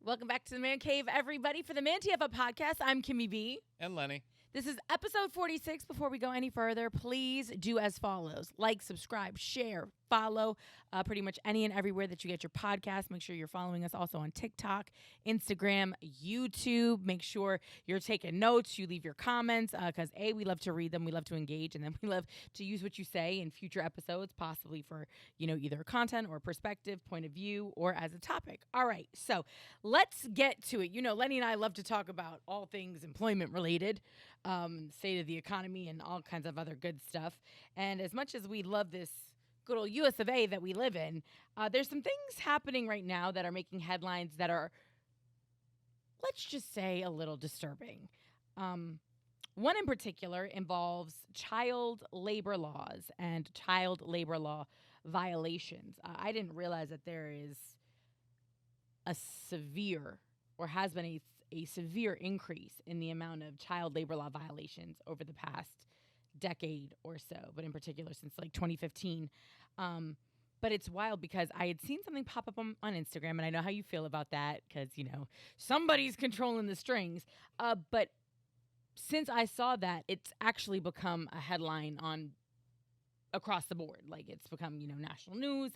Welcome back to the Man Cave, everybody. For the ManTFup podcast, I'm KimmyB. And Lenny. This is episode 46. Before we go any further, please do as follows. Like, subscribe, share, follow pretty much any and everywhere that you get your podcast. Make sure you're following us also on TikTok, Instagram, YouTube. Make sure you're taking notes. You leave your comments because, A, we love to read them. We love to engage. And then we love to use what you say in future episodes, possibly for, either content or perspective, point of view, or as a topic. All right. So let's get to it. Lenny and I love to talk about all things employment related. State of the economy and all kinds of other good stuff. And as much as we love this good old US of A that we live in, there's some things happening right now that are making headlines that are, let's just say, a little disturbing. One in particular involves child labor laws and child labor law violations. I didn't realize that there is a severe, or has been a severe increase in the amount of child labor law violations over the past decade or so, but in particular since like 2015. But it's wild because I had seen something pop up on Instagram, and I know how you feel about that because, somebody's controlling the strings. But since I saw that, it's actually become a headline on across the board. Like it's become, national news,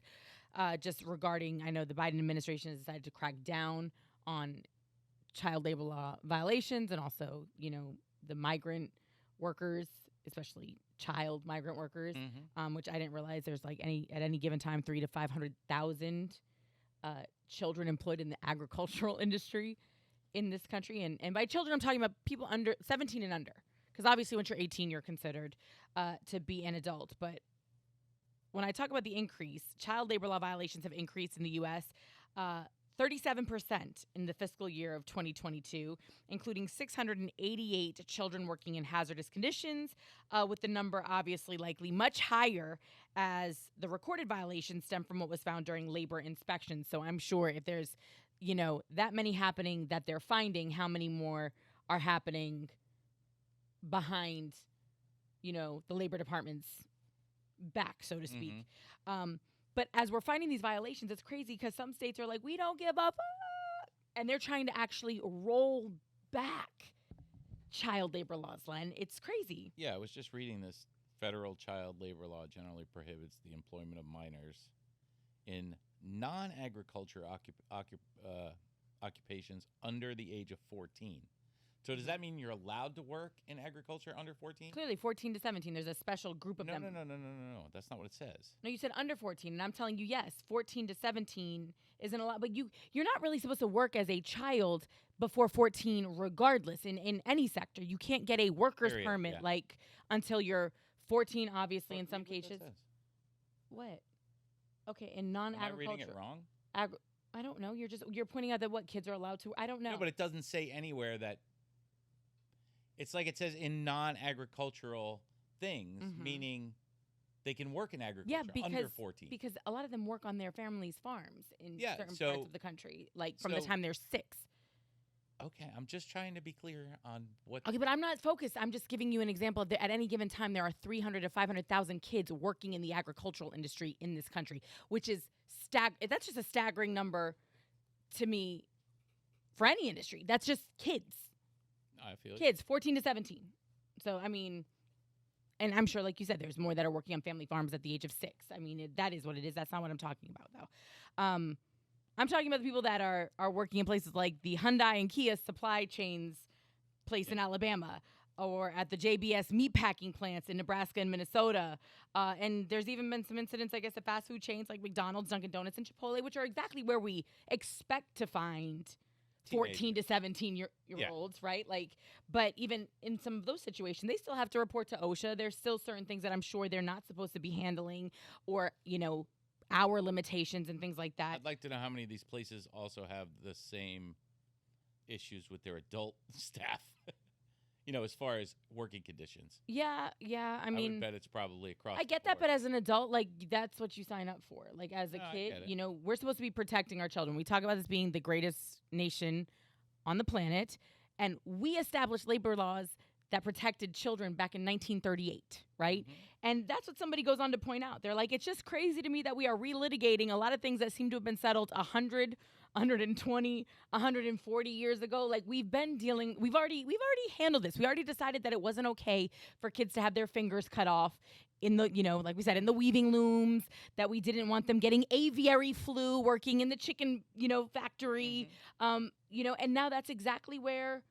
just regarding, I know the Biden administration has decided to crack down on child labor law violations, and also, the migrant workers, especially child migrant workers, which I didn't realize there's at any given time 300,000 to 500,000 children employed in the agricultural industry in this country. And by children, I'm talking about people under 17 and under, because obviously once you're 18, you're considered to be an adult. But when I talk about the increase, child labor law violations have increased in the U.S. 37% in the fiscal year of 2022, including 688 children working in hazardous conditions, with the number obviously likely much higher as the recorded violations stem from what was found during labor inspections. So I'm sure if there's, that many happening that they're finding, how many more are happening behind, the labor department's back, so to speak. But as we're finding these violations, it's crazy because some states are like, we don't give a fuck. And they're trying to actually roll back child labor laws, Len. It's crazy. Yeah, I was just reading this. Federal child labor law generally prohibits the employment of minors in non-agriculture occupations under the age of 14. So does that mean you're allowed to work in agriculture under 14? Clearly, 14 to 17. There's a special group of them. No. That's not what it says. No, you said under 14, and I'm telling you, yes, 14 to 17 isn't allowed. But you're not really supposed to work as a child before 14 regardless in any sector. You can't get a worker's permit until you're 14, obviously, in some cases. What? Okay, in non-agriculture. Am I reading it wrong? I don't know. You're pointing out that what kids are allowed to. I don't know. No, but it doesn't say anywhere that. It's like it says in non-agricultural things, meaning they can work in agriculture under 14. Because a lot of them work on their family's farms in certain parts of the country, from the time they're 6. Okay, I'm just trying to be clear on what. Okay, but I'm not focused. I'm just giving you an example. At any given time, there are 300 to 500,000 kids working in the agricultural industry in this country, which is that's just a staggering number to me for any industry. That's just kids. I feel kids, 14 to 17. So, I mean, and I'm sure, like you said, there's more that are working on family farms at the age of 6. I mean, that is what it is. That's not what I'm talking about, though. I'm talking about the people that are working in places like the Hyundai and Kia supply chains place in Alabama, or at the JBS meatpacking plants in Nebraska and Minnesota. And there's even been some incidents, I guess, at fast food chains like McDonald's, Dunkin' Donuts, and Chipotle, which are exactly where we expect to find 14 to 17-year-olds, right? But even in some of those situations, they still have to report to OSHA. There's still certain things that I'm sure they're not supposed to be handling, or, hour limitations and things like that. I'd like to know how many of these places also have the same issues with their adult staff, as far as working conditions. Yeah. I mean, I would bet it's probably across. I get that, but as an adult, that's what you sign up for. As a kid, we're supposed to be protecting our children. We talk about this being the greatest nation on the planet, and we establish labor laws that protected children back in 1938, right? Mhm. And that's what somebody goes on to point out. They're like, it's just crazy to me that we are relitigating a lot of things that seem to have been settled 100, 120, 140 years ago. Like we've already handled this. We already decided that it wasn't okay for kids to have their fingers cut off in the, like we said, in the weaving looms, that we didn't want them getting aviary flu working in the chicken, factory, and now that's exactly where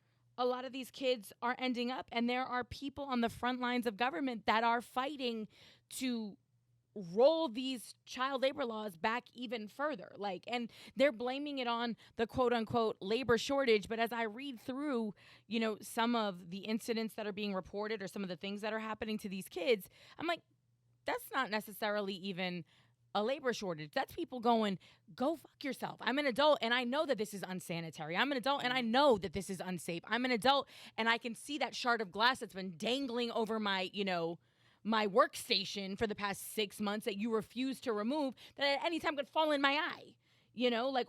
a lot of these kids are ending up. And there are people on the front lines of government that are fighting to roll these child labor laws back even further. And they're blaming it on the quote unquote labor shortage. But as I read through, some of the incidents that are being reported or some of the things that are happening to these kids, I'm like, that's not necessarily even a labor shortage. That's people going, go fuck yourself. I'm an adult and I know that this is unsanitary. I'm an adult and I know that this is unsafe. I'm an adult and I can see that shard of glass that's been dangling over my, my workstation for the past 6 months that you refuse to remove, that at any time could fall in my eye,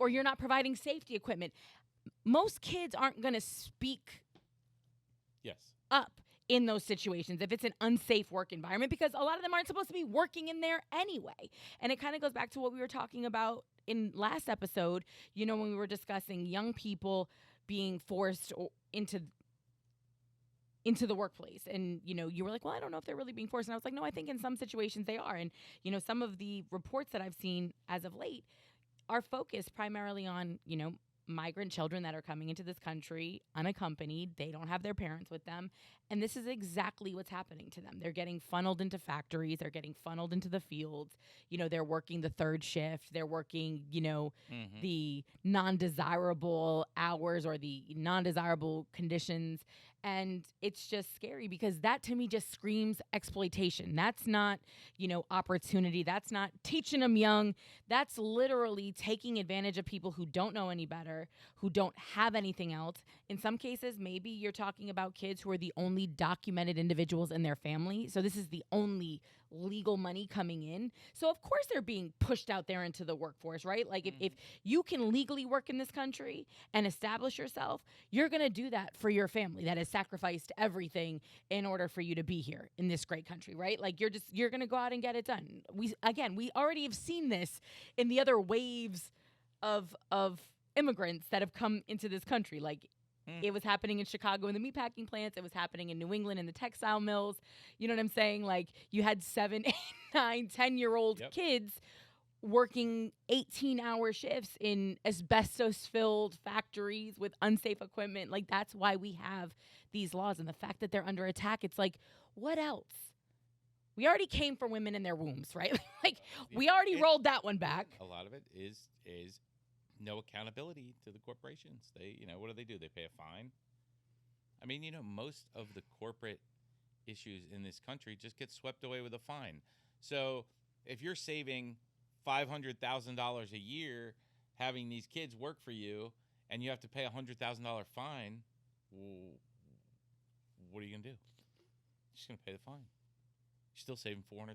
or you're not providing safety equipment. Most kids aren't going to speak up in those situations if it's an unsafe work environment, because a lot of them aren't supposed to be working in there anyway. And it kind of goes back to what we were talking about in last episode, when we were discussing young people being forced into the workplace. And, you were like, well, I don't know if they're really being forced. And I was like, no, I think in some situations they are. And, some of the reports that I've seen as of late are focused primarily on, migrant children that are coming into this country unaccompanied. They don't have their parents with them. And this is exactly what's happening to them. They're getting funneled into factories. They're getting funneled into the fields. They're working the third shift. They're working, the non-desirable hours or the non-desirable conditions. And it's just scary because that to me just screams exploitation. That's not, opportunity. That's not teaching them young. That's literally taking advantage of people who don't know any better, who don't have anything else. In some cases, maybe you're talking about kids who are the only documented individuals in their family. So this is the only legal money coming in. So of course they're being pushed out there into the workforce, right? Like if you can legally work in this country and establish yourself, you're going to do that for your family that has sacrificed everything in order for you to be here in this great country, right? Like you're going to go out and get it done. We already have seen this in the other waves of immigrants that have come into this country. Like it was happening in Chicago in the meatpacking plants. It was happening in New England in the textile mills. You know what I'm saying? Like you had 7, 8, 9, 10-year-old kids working 18-hour shifts in asbestos-filled factories with unsafe equipment. Like that's why we have these laws. And the fact that they're under attack, it's like, what else? We already came for women in their wombs, right? We already rolled that one back. A lot of it is no accountability to the corporations. They, what do? They pay a fine. I mean, most of the corporate issues in this country just get swept away with a fine. So if you're saving $500,000 a year having these kids work for you and you have to pay a $100,000 fine, well, what are you going to do? You're just going to pay the fine. You're still saving $400,000.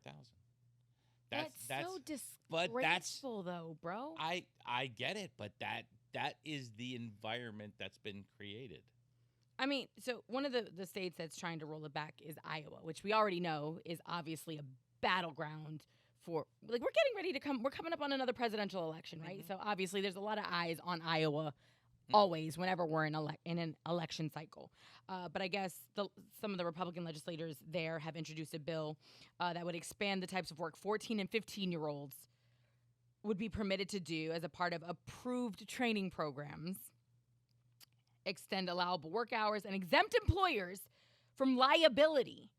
That's so disgraceful, though, bro. I get it, but that is the environment that's been created. I mean, so one of the states that's trying to roll it back is Iowa, which we already know is obviously a battleground for, we're getting ready to we're coming up on another presidential election, right? So obviously there's a lot of eyes on Iowa always whenever we're in an election cycle. But I guess some of the Republican legislators there have introduced a bill that would expand the types of work 14 and 15-year-olds would be permitted to do as a part of approved training programs, extend allowable work hours, and exempt employers from liability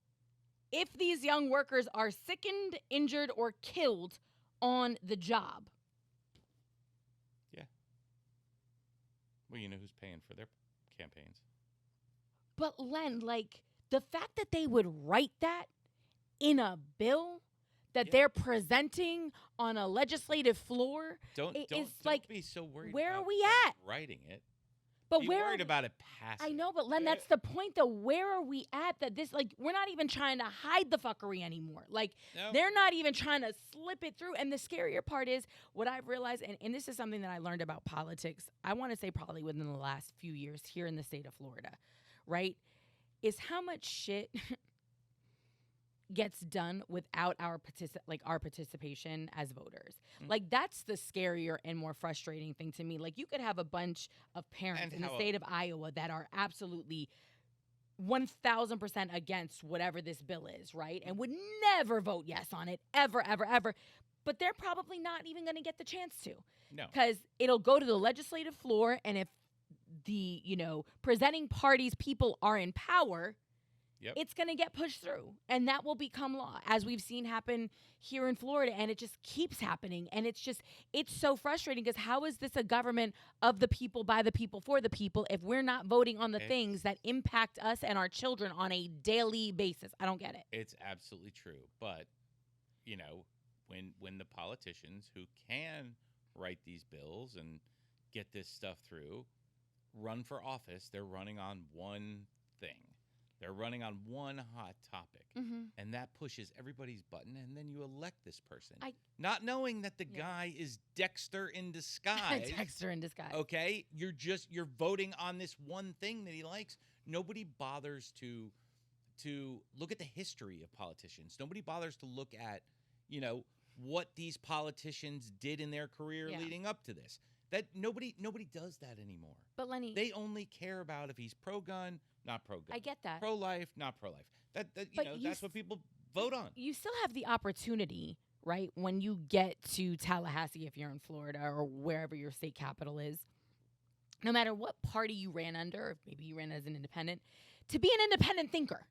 if these young workers are sickened, injured, or killed on the job. Well, you know who's paying for their campaigns. But Len, the fact that they would write that in a bill that they're presenting on a legislative floor, don't be so worried. Where about are we at? Writing it. But be where worried about it passing. I know, but Len, that's the point though. Where are we at that this, we're not even trying to hide the fuckery anymore. They're not even trying to slip it through. And the scarier part is what I've realized, and this is something that I learned about politics, I want to say probably within the last few years here in the state of Florida, right? is how much shit gets done without our participation as voters. Like, that's the scarier and more frustrating thing to me. Like, you could have a bunch of parents in the state of Iowa that are absolutely 1,000% against whatever this bill is, right? And would never vote yes on it, ever, ever, ever. But they're probably not even going to get the chance to. No. Because it'll go to the legislative floor, and if the, presenting parties people are in power, it's going to get pushed through, and that will become law, as we've seen happen here in Florida, and it just keeps happening. And it's so frustrating, because how is this a government of the people, by the people, for the people, if we're not voting on the things that impact us and our children on a daily basis? I don't get it. It's absolutely true. But, when the politicians who can write these bills and get this stuff through run for office, they're running on one thing. They're running on one hot topic, and that pushes everybody's button, and then you elect this person, not knowing that the guy is Dexter in disguise. Dexter in disguise. Okay? You're voting on this one thing that he likes. Nobody bothers to look at the history of politicians. Nobody bothers to look at, what these politicians did in their career leading up to this. That nobody does that anymore. But Lenny, they only care about if he's pro-gun, not pro-gun. I get that. Pro-life, not pro-life. That's what people vote on. You still have the opportunity, right, when you get to Tallahassee, if you're in Florida, or wherever your state capital is, no matter what party you ran under, if maybe you ran as an independent, to be an independent thinker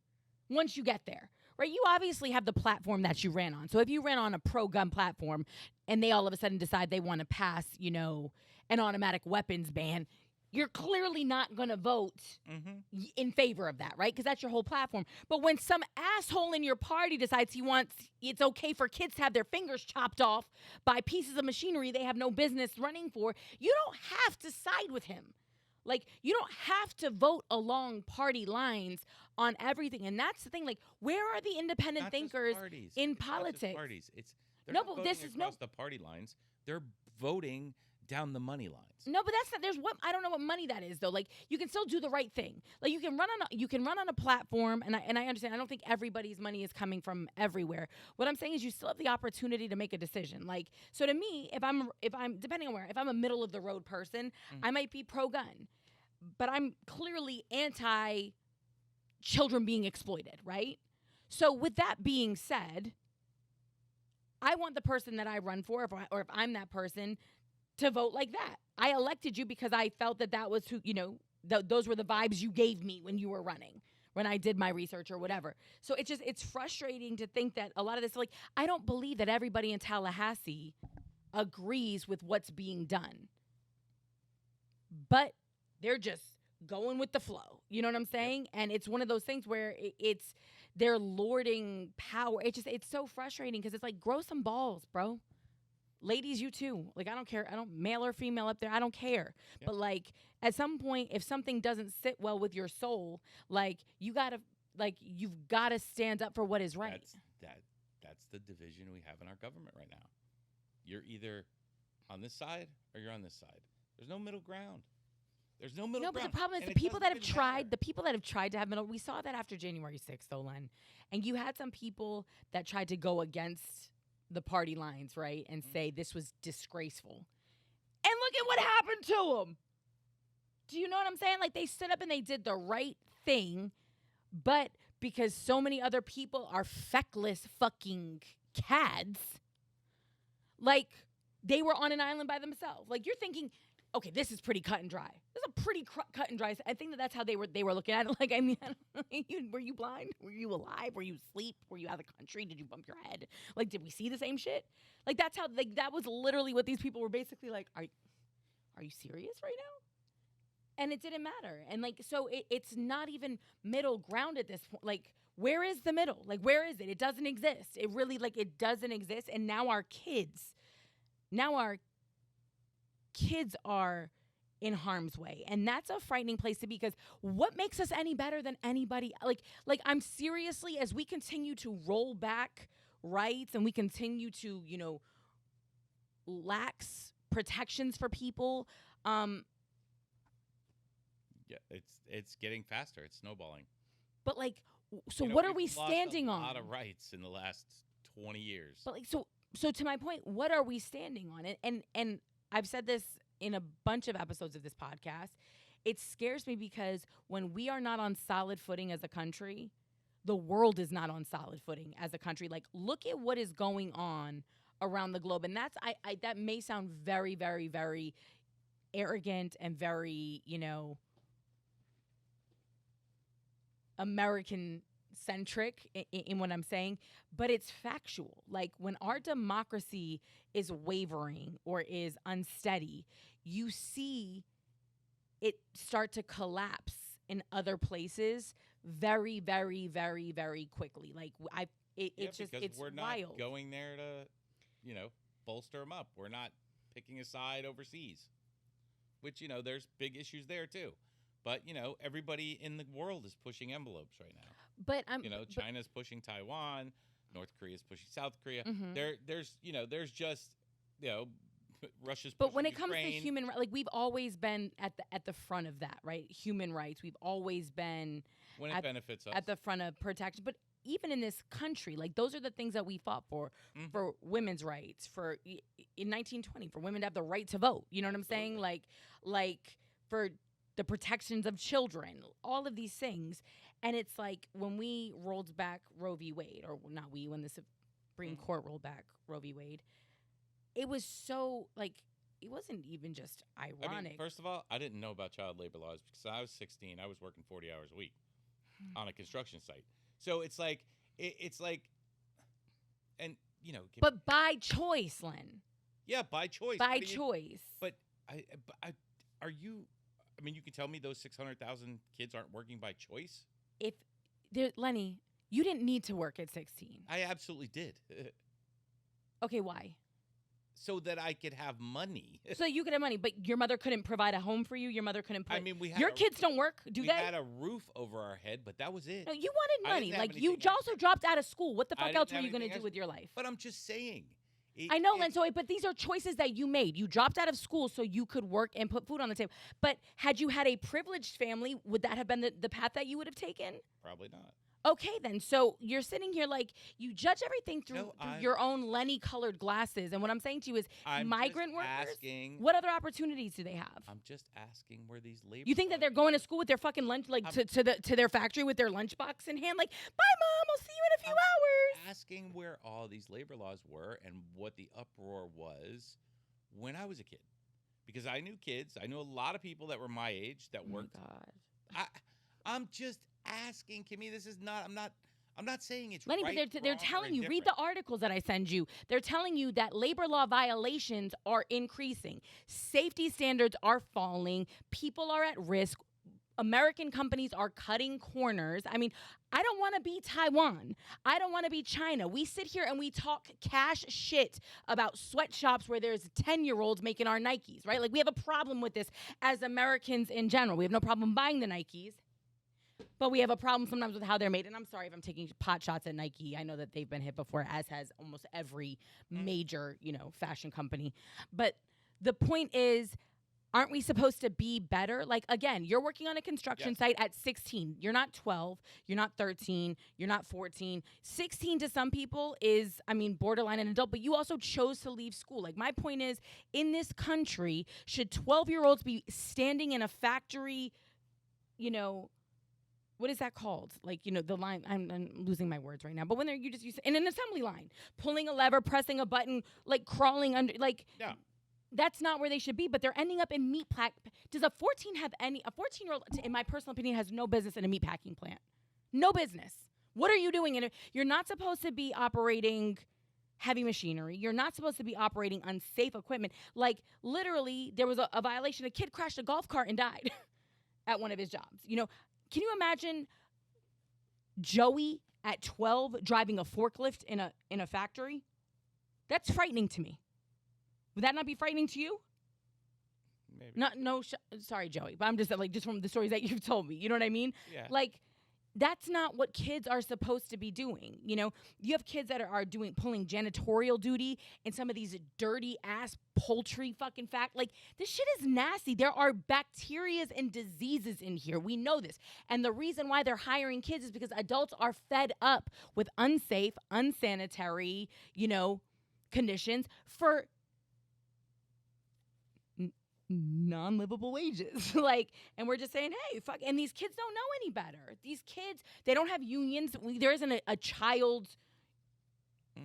once you get there. Right, you obviously have the platform that you ran on. So if you ran on a pro-gun platform and they all of a sudden decide they want to pass, an automatic weapons ban, you're clearly not going to vote in favor of that, right? Because that's your whole platform. But when some asshole in your party decides it's okay for kids to have their fingers chopped off by pieces of machinery they have no business running for, you don't have to side with him. Like, you don't have to vote along party lines on everything. And that's the thing. Like, where are the independent thinkers in politics? Not just parties. They're not voting across the party lines. They're voting down the money lines. No, but that's not. I don't know what money that is, though. Like, you can still do the right thing. Like, you can run on a platform, and I understand. I don't think everybody's money is coming from everywhere. What I'm saying is, you still have the opportunity to make a decision. Like, so to me, if I'm depending on where, if I'm a middle of the road person, I might be pro-gun, but I'm clearly anti children being exploited, right? So with that being said, I want the person that I run for, or if I'm that person, to vote like that. I elected you because I felt that was who, those were the vibes you gave me when you were running, when I did my research or whatever. So it's frustrating to think that a lot of this, like, I don't believe that everybody in Tallahassee agrees with what's being done. But they're just going with the flow. You know what I'm saying? And it's one of those things where they're lording power. It's so frustrating, because it's like, grow some balls, bro. Ladies, you too. Like, I don't care. I don't, male or female up there, I don't care. Yep. But like, at some point, if something doesn't sit well with your soul, like, you've got to stand up for what is right. That's the division we have in our government right now. You're either on this side or you're on this side. There's no middle ground. There's no middle ground. No, but the problem is the people that have tried to have middle, we saw that after January 6th, though, Len. And you had some people that tried to go against the party lines, right, and say this was disgraceful. And look at what happened to them. Do you know what I'm saying? Like, they stood up and they did the right thing, but because so many other people are feckless fucking cads, like, they were on an island by themselves. Like, you're thinking, okay, this is pretty cut and dry. This is a pretty cut and dry. I think that's how they were looking at it. Like, I mean, were you blind? Were you alive? Were you asleep? Were you out of the country? Did you bump your head? Like, did we see the same shit? Like, that's how, like, that was literally what these people were basically like, are you serious right now? And it didn't matter. And, like, so it's not even middle ground at this point. Like, where is the middle? Like, where is it? It doesn't exist. It really, like, it doesn't exist. And now our kids are in harm's way. And that's a frightening place to be, because what makes us any better than anybody? Like I'm seriously, as we continue to roll back rights and we continue to, lax protections for people, yeah, it's getting faster. It's snowballing. But like, so You know, what are we've we lost standing a on? lot of rights in the last 20 years. But like, so to my point, what are we standing on? And I've said this in a bunch of episodes of this podcast. It scares me because when we are not on solid footing as a country, the world is not on solid footing as a country. Like, look at what is going on around the globe. And that's I that may sound very, very, very arrogant and very, American centric in what I'm saying, but it's factual. Like, when our democracy is wavering or is unsteady, you see it start to collapse in other places very, very, very, very quickly. Like, it's just, it's we're wild. not going there to, bolster them up. We're not picking a side overseas, which, there's big issues there too. But, everybody in the world is pushing envelopes right now. But China's pushing Taiwan, North Korea's pushing South Korea. Mhm. There's just, Russia's pushing But when it comes to Ukraine. human rights, like, we've always been at the front of that, right? Human rights. We've always been when it benefits us. at the front of protection. But even in this country, like, those are the things that we fought for women's rights, in 1920, for women to have the right to vote. You know what I'm saying? Like for the protections of children, all of these things. And it's like, when we rolled back Roe v. Wade, or not we, when the Supreme Court rolled back Roe v. Wade, it was so, like, it wasn't even just ironic. I mean, first of all, I didn't know about child labor laws because I was 16. I was working 40 hours a week on a construction site. So it's like, and, But by choice, Len. Yeah, by choice. By choice. But you can tell me those 600,000 kids aren't working by choice? Lenny, you didn't need to work at 16. I absolutely did. Okay, why? So that I could have money. So you could have money, but your mother couldn't provide a home for you? Your mother couldn't put... Your kids don't work, do they? We had a roof over our head, but that was it. No, you wanted money. Like, you also dropped out of school. What the fuck else were you going to do with your life? But I'm just saying. I know, Len, but these are choices that you made. You dropped out of school so you could work and put food on the table. But had you had a privileged family, would that have been the path that you would have taken? Probably not. Okay, then. So you're sitting here like you judge everything through your own Lenny-colored glasses. And what I'm saying to you is, migrant workers, what other opportunities do they have? I'm just asking where these labor... You think that they're going to school with their fucking lunch, like, to their factory with their lunchbox in hand? Like, bye, Mom, I'll see you in a few hours. Asking where all these labor laws were and what the uproar was when I was a kid. Because I knew kids. I knew a lot of people that were my age that worked. Oh, my God. I'm just asking, Kimmy. This is not. I'm not saying it's Lenny, right, but they're telling you. Read the articles that I send you. They're telling you that labor law violations are increasing. Safety standards are falling. People are at risk. American companies are cutting corners. I mean, I don't want to be Taiwan. I don't want to be China. We sit here and we talk cash shit about sweatshops where there's 10-year-olds making our Nikes, right? Like, we have a problem with this as Americans in general. We have no problem buying the Nikes, but we have a problem sometimes with how they're made. And I'm sorry if I'm taking pot shots at Nike. I know that they've been hit before, as has almost every major, fashion company. But the point is, aren't we supposed to be better? Like, again, you're working on a construction site at 16. You're not 12. You're not 13. You're not 14. 16 to some people is, borderline an adult, but you also chose to leave school. Like, my point is, in this country, should 12-year-olds be standing in a factory, what is that called? Like, the line, I'm losing my words right now, but when they're, in an assembly line, pulling a lever, pressing a button, like crawling under, like... Yeah. That's not where they should be, but they're ending up in meat pack. Does a 14-year-old, in my personal opinion, has no business in a meat packing plant? No business. What are you doing in it? You're not supposed to be operating heavy machinery. You're not supposed to be operating unsafe equipment. Like, literally, there was a violation. A kid crashed a golf cart and died at one of his jobs. Can you imagine Joey at 12 driving a forklift in a factory? That's frightening to me. Would that not be frightening to you? Maybe. Sorry, Joey, but I'm just like, just from the stories that you've told me. You know what I mean? Yeah. Like, that's not what kids are supposed to be doing. You know, you have kids that are pulling janitorial duty in some of these dirty ass poultry fucking like this shit is nasty. There are bacteria and diseases in here. We know this. And the reason why they're hiring kids is because adults are fed up with unsafe, unsanitary, you know, conditions for non-livable wages. Like, and we're just saying, hey, fuck. And these kids don't know any better. These kids, they don't have unions. There isn't a child's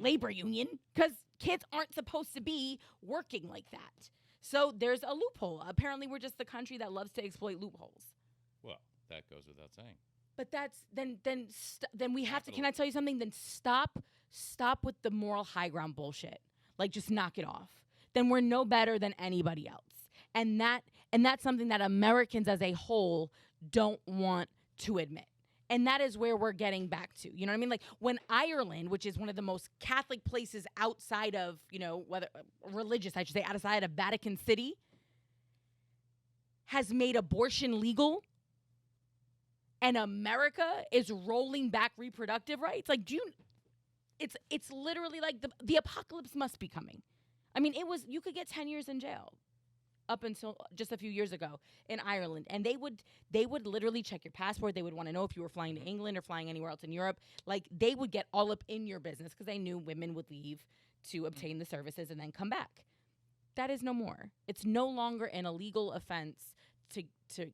labor union because kids aren't supposed to be working like that. So there's a loophole. Apparently, we're just the country that loves to exploit loopholes. Well, that goes without saying. But that's then we have to. Can I tell you something? Then stop with the moral high ground bullshit. Like, just knock it off. Then we're no better than anybody else. And that's something that Americans as a whole don't want to admit. And that is where we're getting back to. You know what I mean? Like, when Ireland, which is one of the most Catholic places outside of, you know, whether religious, I should say, outside of Vatican City, has made abortion legal, and America is rolling back reproductive rights. Like, it's literally like the apocalypse must be coming. I mean, you could get 10 years in jail up until just a few years ago in Ireland. And they would literally check your passport. They would want to know if you were flying to England or flying anywhere else in Europe. Like, they would get all up in your business because they knew women would leave to obtain the services and then come back. That is no more. It's no longer an illegal offense to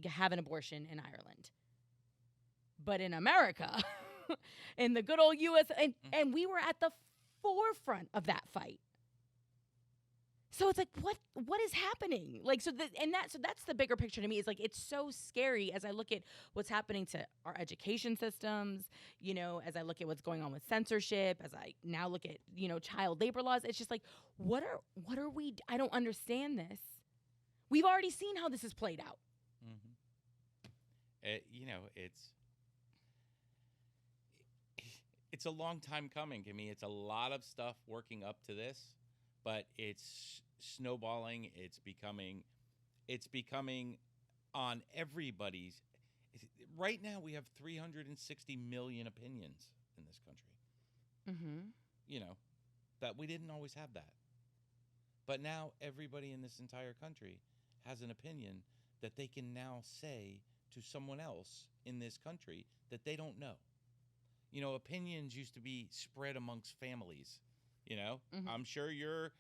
have an abortion in Ireland. But in America, in the good old U.S., and we were at the forefront of that fight. So it's like, what is happening? Like, so that's the bigger picture to me. Is like, it's so scary as I look at what's happening to our education systems, you know, as I look at what's going on with censorship, as I now look at, you know, child labor laws. It's just like, what are we? I don't understand this. We've already seen how this has played out. Mm-hmm. You know, it's a long time coming, Kimmy. It's a lot of stuff working up to this. But it's snowballing. It's becoming on everybody's. Right now, we have 360 million opinions in this country. Mm-hmm. You know, that we didn't always have that. But now everybody in this entire country has an opinion that they can now say to someone else in this country that they don't know. You know, opinions used to be spread amongst families. You know, mm-hmm. I'm sure your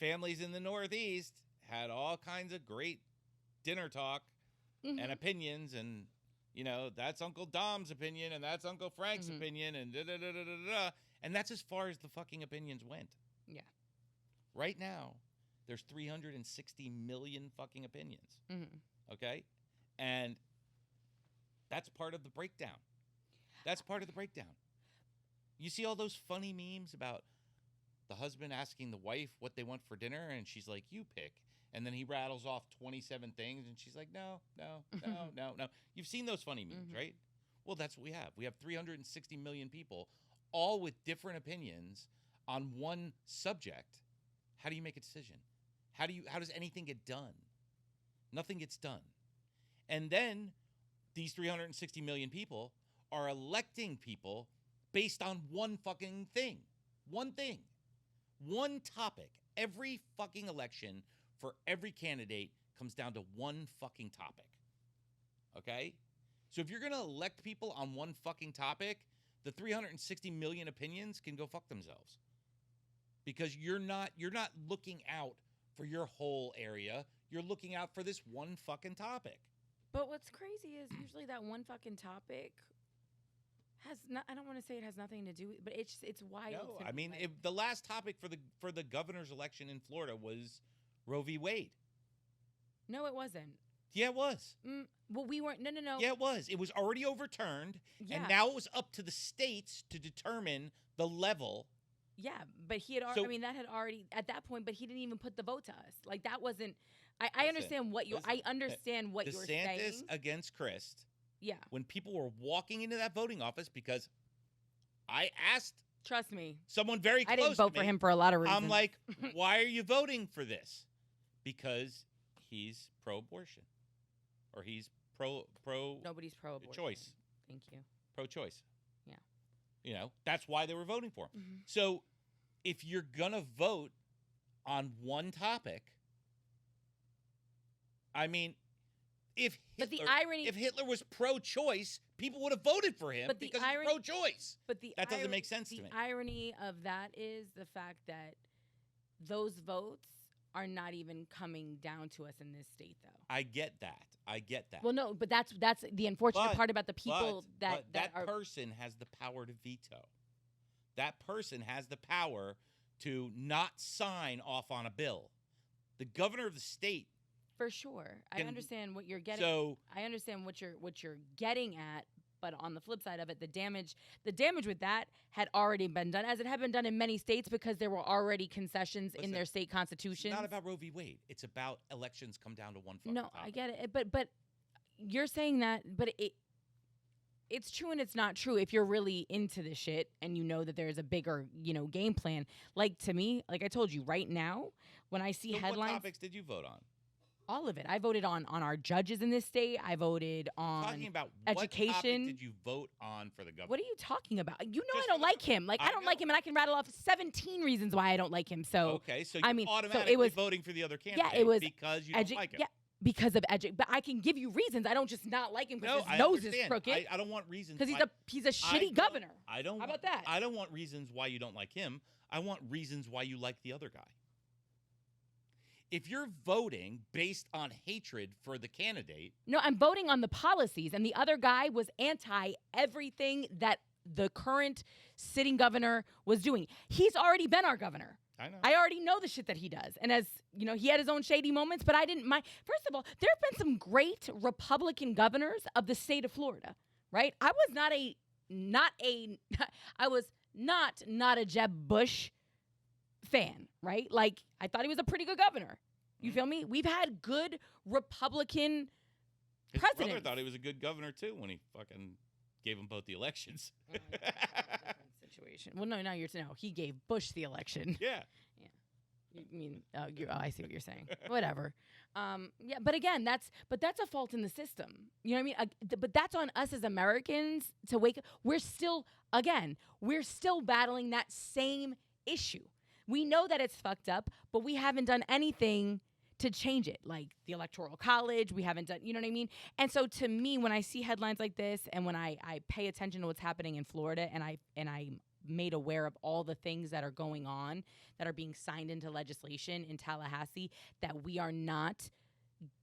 families in the Northeast had all kinds of great dinner talk mm-hmm. and opinions, and, you know, that's Uncle Dom's opinion, and that's Uncle Frank's mm-hmm. opinion, and da-da-da-da-da-da. And that's as far as the fucking opinions went. Yeah. Right now, there's 360 million fucking opinions. Mm-hmm. Okay? And that's part of the breakdown. That's part of the breakdown. You see all those funny memes about the husband asking the wife what they want for dinner, and she's like, you pick. And then he rattles off 27 things, and she's like, no. You've seen those funny memes, mm-hmm. right? Well, that's what we have. We have 360 million people, all with different opinions on one subject. How do you make a decision? How does anything get done? Nothing gets done. And then these 360 million people are electing people based on one fucking thing. One thing. One topic. Every fucking election for every candidate comes down to one fucking topic. Okay? So if you're going to elect people on one fucking topic, the 360 million opinions can go fuck themselves. Because you're not looking out for your whole area. You're looking out for this one fucking topic. But what's crazy is usually that one fucking topic I don't want to say it has nothing to do with, but it's wild. No, I mean, the last topic for the governor's election in Florida was Roe v. Wade. No, it wasn't. Yeah, it was. Well, we weren't. No. Yeah, it was. It was already overturned, and now it was up to the states to determine the level. Yeah, but he had already. I mean, that had already at that point. But he didn't even put the vote to us. Like that wasn't. I understand what you. I understand what you're saying. DeSantis against Christ. Yeah. When people were walking into that voting office, because I asked. Trust me. Someone very close to me. I didn't vote for him for a lot of reasons. I'm like, why are you voting for this? Because he's pro-abortion, or he's pro. Nobody's pro-abortion. Choice. Thank you. Pro-choice. Yeah. You know, that's why they were voting for him. Mm-hmm. So if you're going to vote on one topic, I mean, if Hitler was pro-choice, people would have voted for him because he's pro-choice. But that doesn't make sense to me. The irony of that is the fact that those votes are not even coming down to us in this state, though. I get that. Well, no, but that's the unfortunate part about the people that person has the power to veto. That person has the power to not sign off on a bill. The governor of the state. For sure, I understand what you're getting. So I understand what you're getting at. But on the flip side of it, the damage with that had already been done, as it had been done in many states because there were already concessions in their state constitutions. It's not about Roe v. Wade. It's about elections come down to one fucking topic. I get it. But you're saying that, but it's true and it's not true if you're really into this shit and you know that there's a bigger, game plan. Like, to me, like I told you, right now, when I see headlines. What topics did you vote on? All of it. I voted on our judges in this state. I voted on talking about education. What topic did you vote on for the governor? What are you talking about? You know, I don't like him. Like, I don't like him, and I can rattle off 17 reasons why I don't like him. So okay, so you're automatically voting for the other candidate. Yeah, it was because you don't like him. Yeah, because of but I can give you reasons. I don't just not like him because his nose is crooked. I don't want reasons because he's a shitty governor. I don't. How about that? I don't want reasons why you don't like him. I want reasons why you like the other guy. If you're voting based on hatred for the candidate. No, I'm voting on the policies. And the other guy was anti everything that the current sitting governor was doing. He's already been our governor. I know. I already know the shit that he does. And as you know, he had his own shady moments, but I didn't mind. First of all, there have been some great Republican governors of the state of Florida, right? I was not a Jeb Bush fan, right? Like, I thought he was a pretty good governor. You feel me? We've had good Republican presidents. His brother thought he was a good governor too when he fucking gave him both the elections. Different situation. Well, no, he gave Bush the election. Yeah. You mean? I see what you're saying. Whatever. Yeah, but again, that's a fault in the system. You know what I mean? But that's on us as Americans to wake up. We're still battling that same issue. We know that it's fucked up, but we haven't done anything to change it. Like the Electoral College, we haven't done, you know what I mean? And so to me, when I see headlines like this and when I pay attention to what's happening in Florida and I'm made aware of all the things that are going on that are being signed into legislation in Tallahassee that we are not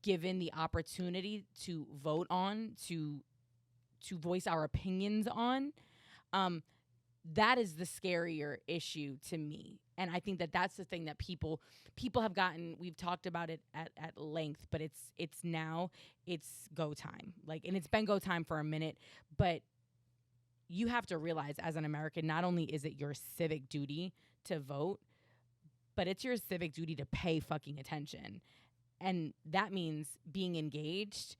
given the opportunity to vote on, to voice our opinions on, that is the scarier issue to me. And I think that that's the thing that people have gotten. We've talked about it at length, but it's go time. Like, and it's been go time for a minute, but you have to realize as an American, not only is it your civic duty to vote, but it's your civic duty to pay fucking attention. And that means being engaged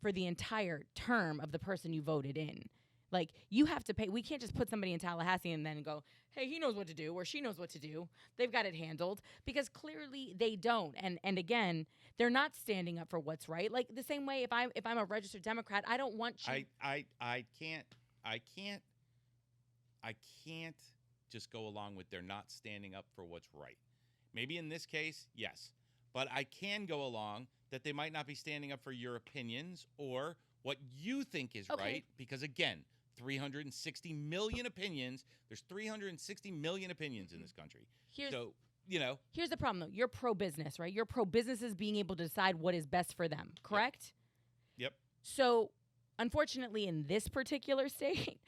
for the entire term of the person you voted in. Like, you have to pay. We can't just put somebody in Tallahassee and then go, hey, he knows what to do, or she knows what to do. They've got it handled, because clearly they don't. And again, they're not standing up for what's right. Like, the same way if I'm a registered Democrat, I don't want you. I can't just go along with they're not standing up for what's right. Maybe in this case, yes. But I can go along that they might not be standing up for your opinions or what you think is right, because again, 360 million opinions. There's 360 million opinions in this country. Here's the problem, though. You're pro-business, right? You're pro-businesses being able to decide what is best for them, correct? Yep. So, unfortunately, in this particular state,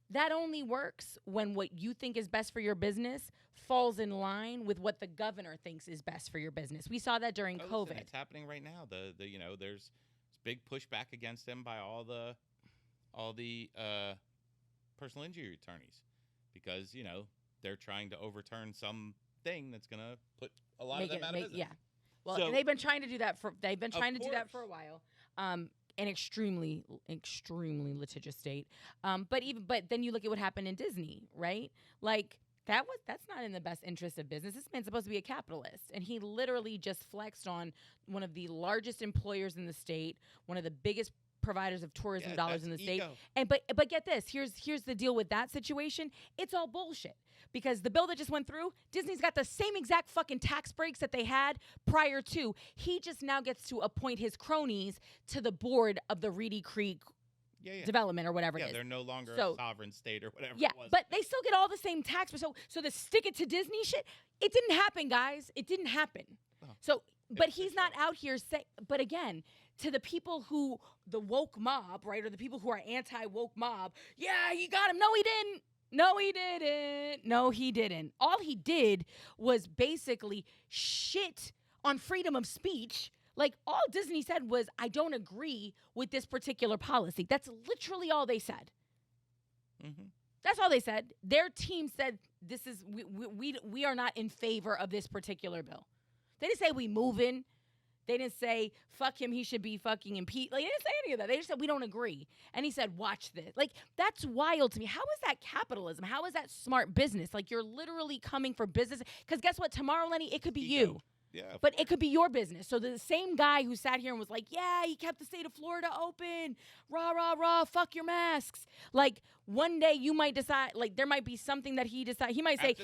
that only works when what you think is best for your business falls in line with what the governor thinks is best for your business. We saw that during COVID. Listen, it's happening right now. There's big pushback against them by all the personal injury attorneys, because they're trying to overturn something that's going to put a lot of them out of business. Yeah. Well, and they've been trying to do that for a while. An extremely litigious state. But then you look at what happened in Disney, right? Like, that's not in the best interest of business. This man's supposed to be a capitalist, and he literally just flexed on one of the largest employers in the state, one of the biggest providers of tourism Yeah, dollars that's in the state. ego. And but get this, here's the deal with that situation. It's all bullshit. Because the bill that just went through, Disney's got the same exact fucking tax breaks that they had prior to. He just now gets to appoint his cronies to the board of the Reedy Creek development or whatever it is. They're no longer a sovereign state or whatever yeah, it was. but they still get all the same tax. So the stick it to Disney shit, it didn't happen, guys. It didn't happen. So, but he's not out here saying, but again, to the people who, the woke mob, right, or the people who are anti-woke mob, yeah, you got him. No, he didn't. No, he didn't. No, he didn't. All he did was basically shit on freedom of speech. Like, all Disney said was, I don't agree with this particular policy. That's literally all they said. Mm-hmm. That's all they said. Their team said, we are not in favor of this particular bill. They didn't say we moving. They didn't say, fuck him, he should be fucking impeached. Like, they didn't say any of that. They just said, we don't agree. And he said, watch this. Like, that's wild to me. How is that capitalism? How is that smart business? Like, you're literally coming for business. Because guess what? Tomorrow, Lenny, it could be you. Yeah, but it could be your business. So the same guy who sat here and was like, yeah, he kept the state of Florida open. Rah, rah, rah, fuck your masks. Like, one day you might decide, like, there might be something that he decide. He might say,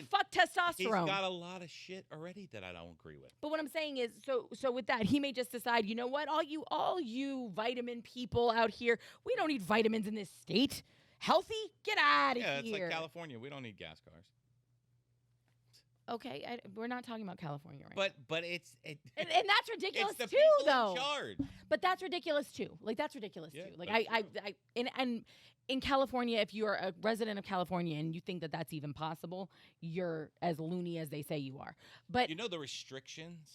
fuck testosterone. He's got a lot of shit already that I don't agree with. But what I'm saying is, so with that, he may just decide, you know what, all you vitamin people out here, we don't need vitamins in this state. Healthy? Get out of here. Yeah, it's like California. We don't need gas cars. Okay, we're not talking about California right now. But it's and that's ridiculous it's the too, people though. in charge. But that's ridiculous too. Like, that's ridiculous too. Like, and in California, if you're a resident of California and you think that that's even possible, you're as loony as they say you are. But you know the restrictions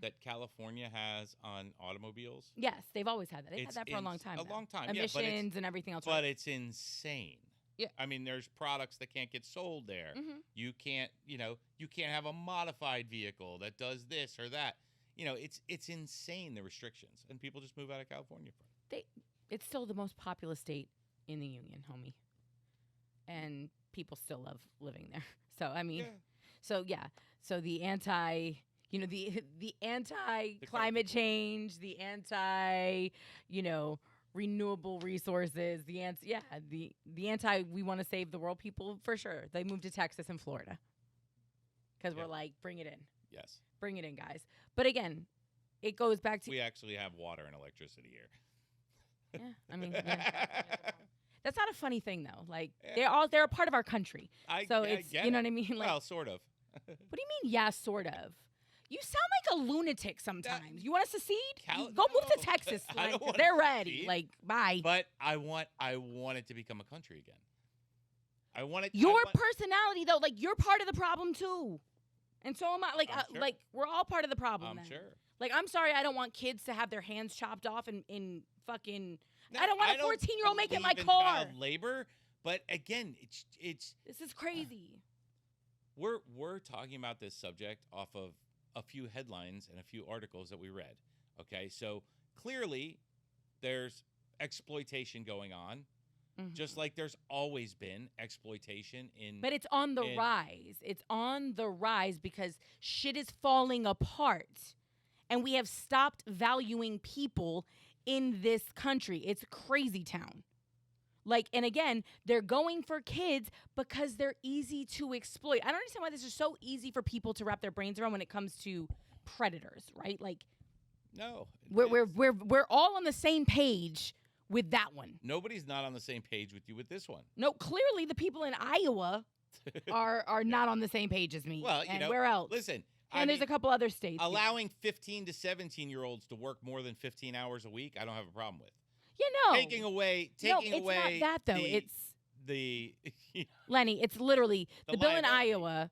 that California has on automobiles? Yes, they've always had that. They've had that for a long time. Long time. Emissions and everything else. But it's insane. Yeah. I mean, there's products that can't get sold there. Mm-hmm. You can't have a modified vehicle that does this or that. You know, it's insane, the restrictions. And people just move out of California. It's still the most populous state in the union, homie. And people still love living there. So, I mean, so the anti, the anti-climate change, the anti, renewable resources, the anti we want to save the world people, for sure. They moved to Texas and Florida because we're like, bring it in. Yes. Bring it in, guys. But again, it goes back to... We actually have water and electricity here. Yeah, I mean... Yeah. That's not a funny thing, though. Like, they're a part of our country. It's, you know what I mean? Like, well, sort of. What do you mean, yeah, sort of? You sound like a lunatic sometimes. You want to secede? Go move to Texas. Like, they're ready. Secede. Like, bye. But I want it to become a country again. I want it. Your personality, though, like, you're part of the problem too, and so am I. Like, sure. Like, we're all part of the problem. I'm sure. Like, I'm sorry, I don't want kids to have their hands chopped off in fucking. No, I don't want a 14-year-old making my car. Child labor, but again, it's. This is crazy. We're talking about this subject off of a few headlines and a few articles that we read. Okay, so clearly there's exploitation going on, just like there's always been exploitation in. But it's on the rise. It's on the rise because shit is falling apart, and we have stopped valuing people in this country. It's crazy town. Like, and again, they're going for kids because they're easy to exploit. I don't understand why this is so easy for people to wrap their brains around when it comes to predators, right? Like, no, we're all on the same page with that one. Nobody's not on the same page with you with this one. No, clearly the people in Iowa are not on the same page as me. Well, and where else? Listen, and there's a couple other states. Allowing 15 to 17-year-olds to work more than 15 hours a week, I don't have a problem with. Taking away. No, it's not that though. It's the Lenny. It's literally the bill in Iowa.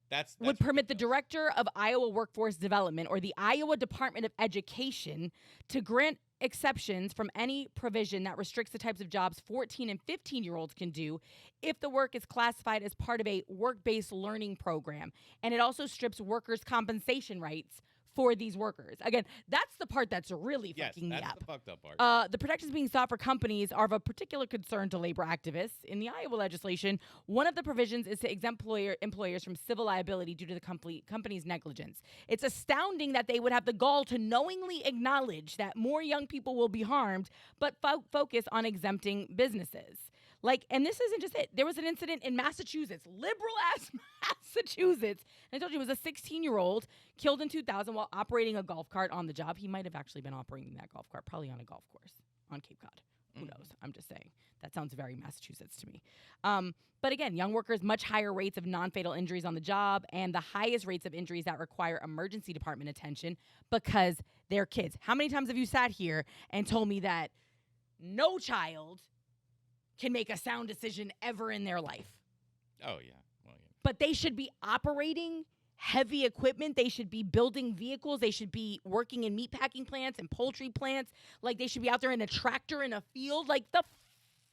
That's would permit the director of Iowa Workforce Development or the Iowa Department of Education to grant exceptions from any provision that restricts the types of jobs 14 and 15-year-olds can do if the work is classified as part of a work-based learning program. And it also strips workers' compensation rights for these workers. Again, that's the part that's really Yes, fucking me that's up. the fucked up part. The protections being sought for companies are of a particular concern to labor activists. In the Iowa legislation, one of the provisions is to exempt employers from civil liability due to the company's negligence. It's astounding that they would have the gall to knowingly acknowledge that more young people will be harmed, but focus on exempting businesses. Like, and this isn't just it. There was an incident in Massachusetts, liberal-ass Massachusetts. And I told you it was a 16-year-old killed in 2000 while operating a golf cart on the job. He might have actually been operating that golf cart, probably on a golf course on Cape Cod. Who knows? I'm just saying. That sounds very Massachusetts to me. But again, young workers, much higher rates of non-fatal injuries on the job and the highest rates of injuries that require emergency department attention because they're kids. How many times have you sat here and told me that no child can make a sound decision ever in their life? Oh, yeah. Well, yeah. But they should be operating heavy equipment. They should be building vehicles. They should be working in meatpacking plants and poultry plants. Like, they should be out there in a tractor in a field. Like, the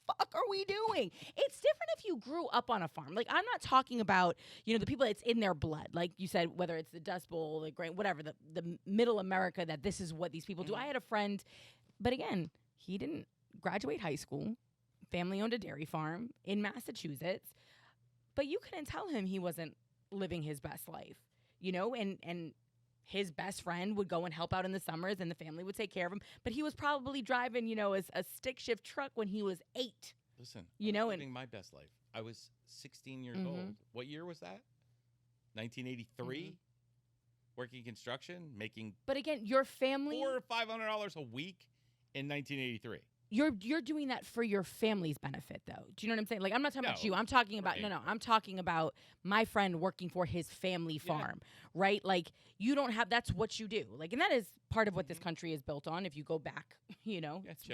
fuck are we doing? It's different if you grew up on a farm. Like, I'm not talking about, the people that's in their blood. Like you said, whether it's the Dust Bowl, the grain, whatever, the middle America, that this is what these people do. I had a friend, but again, he didn't graduate high school. Family owned a dairy farm in Massachusetts, but you couldn't tell him he wasn't living his best life, and his best friend would go and help out in the summers and the family would take care of him. But he was probably driving, a stick shift truck when he was 8. Listen, and living my best life. I was 16 years old. What year was that? 1983? Working construction, making But again, your family, $400 or $500 a week in 1983. You're doing that for your family's benefit, though. Do you know what I'm saying? Like, I'm not talking about you. I'm talking about I'm talking about my friend working for his family farm, right? Like, you don't have. That's what you do. Like, and that is part of what this country is built on. If you go back, it's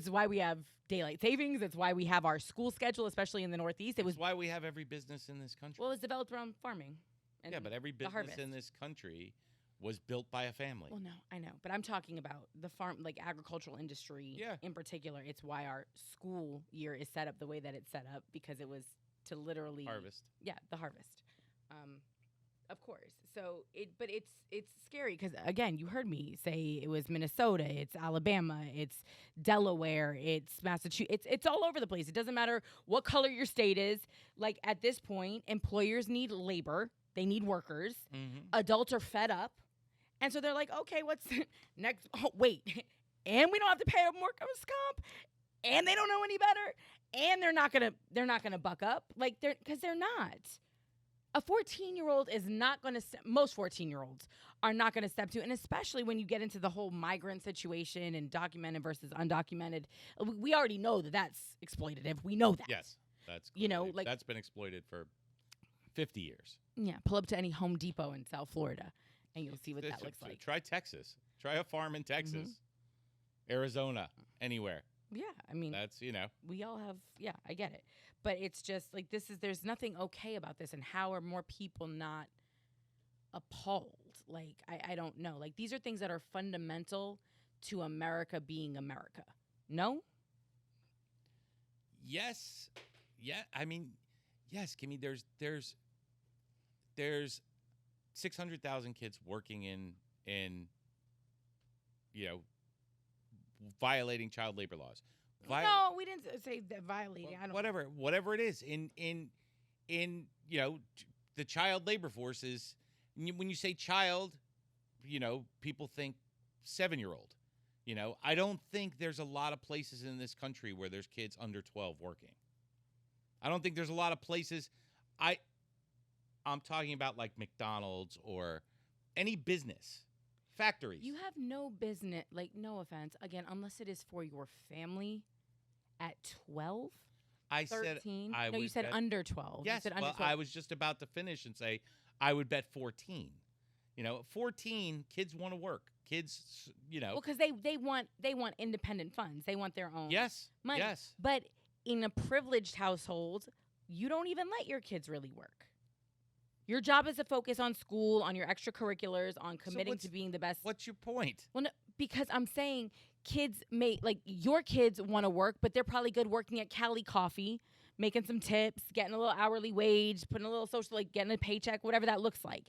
why we have daylight savings. It's why we have our school schedule, especially in the Northeast. It's why we have every business in this country. Well, it was developed around farming. And but every business in this country was built by a family. Well, no, I know. But I'm talking about the farm, like agricultural industry in particular. It's why our school year is set up the way that it's set up, because it was to literally harvest. Yeah, the harvest. Of course. So it's scary because, again, you heard me say it was Minnesota, it's Alabama, it's Delaware, it's Massachusetts. It's all over the place. It doesn't matter what color your state is. Like, at this point, employers need labor. They need workers. Adults are fed up. And so they're like, okay, what's next? Oh, wait. And we don't have to pay them workers' comp. And they don't know any better. And they're not gonna buck up. Like, because they're not. A 14-year-old is not going to, most 14-year-olds are not going to step to, and especially when you get into the whole migrant situation and documented versus undocumented, we already know that that's exploitative. We know that. Yes, that's like, that's been exploited for 50 years. Yeah, pull up to any Home Depot in South Florida, and you'll see what that looks like. Try Texas. Try a farm in Texas, Arizona, anywhere. Yeah, I mean, that's, we all have, I get it. But it's just like, there's nothing okay about this. And how are more people not appalled? Like, I don't know. Like, these are things that are fundamental to America being America. No? Yes. Yeah. I mean, yes, Kimmy, there's 600,000 kids working in violating child labor laws. No, we didn't say that violating. Well, whatever it is in the child labor force is, when you say child, people think 7-year-old. I don't think there's a lot of places in this country where there's kids under 12 working. I don't think there's a lot of places. I'm talking about like McDonald's or any business. Factories. You have no business, like, no offense, again, unless it is for your family at 12, I 13. Said no, you said under 12. Yes, you said under 12. I was just about to finish and say I would bet 14. At 14, kids want to work. Kids, Well, because they want independent funds. They want their own money. Yes. But in a privileged household, you don't even let your kids really work. Your job is to focus on school, on your extracurriculars, on committing to being the best. What's your point? Well, no, because I'm saying your kids want to work, but they're probably good working at Cali Coffee, making some tips, getting a little hourly wage, putting a little social, like getting a paycheck, whatever that looks like.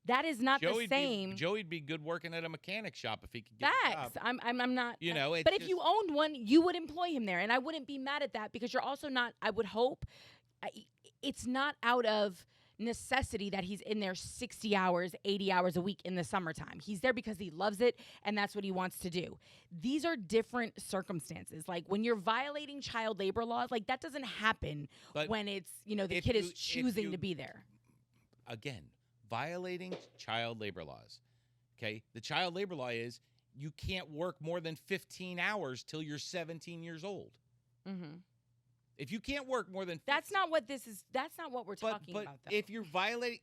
That is not the same. Joey'd be good working at a mechanic shop if he could get a Facts. job. I'm not. You know, but if you owned one, you would employ him there, and I wouldn't be mad at that because you're also not. I would hope it's not out of necessity that he's in there 60 hours, 80 hours a week in the summertime. He's there because he loves it and that's what he wants to do. These are different circumstances. Like when you're violating child labor laws, like that doesn't happen when it's, the kid is choosing to be there. Again, violating child labor laws. Okay? The child labor law is you can't work more than 15 hours till you're 17 years old. Mm-hmm. If you can't work more than 15, that's not what this is. That's not what we're talking about, though. If you're violating,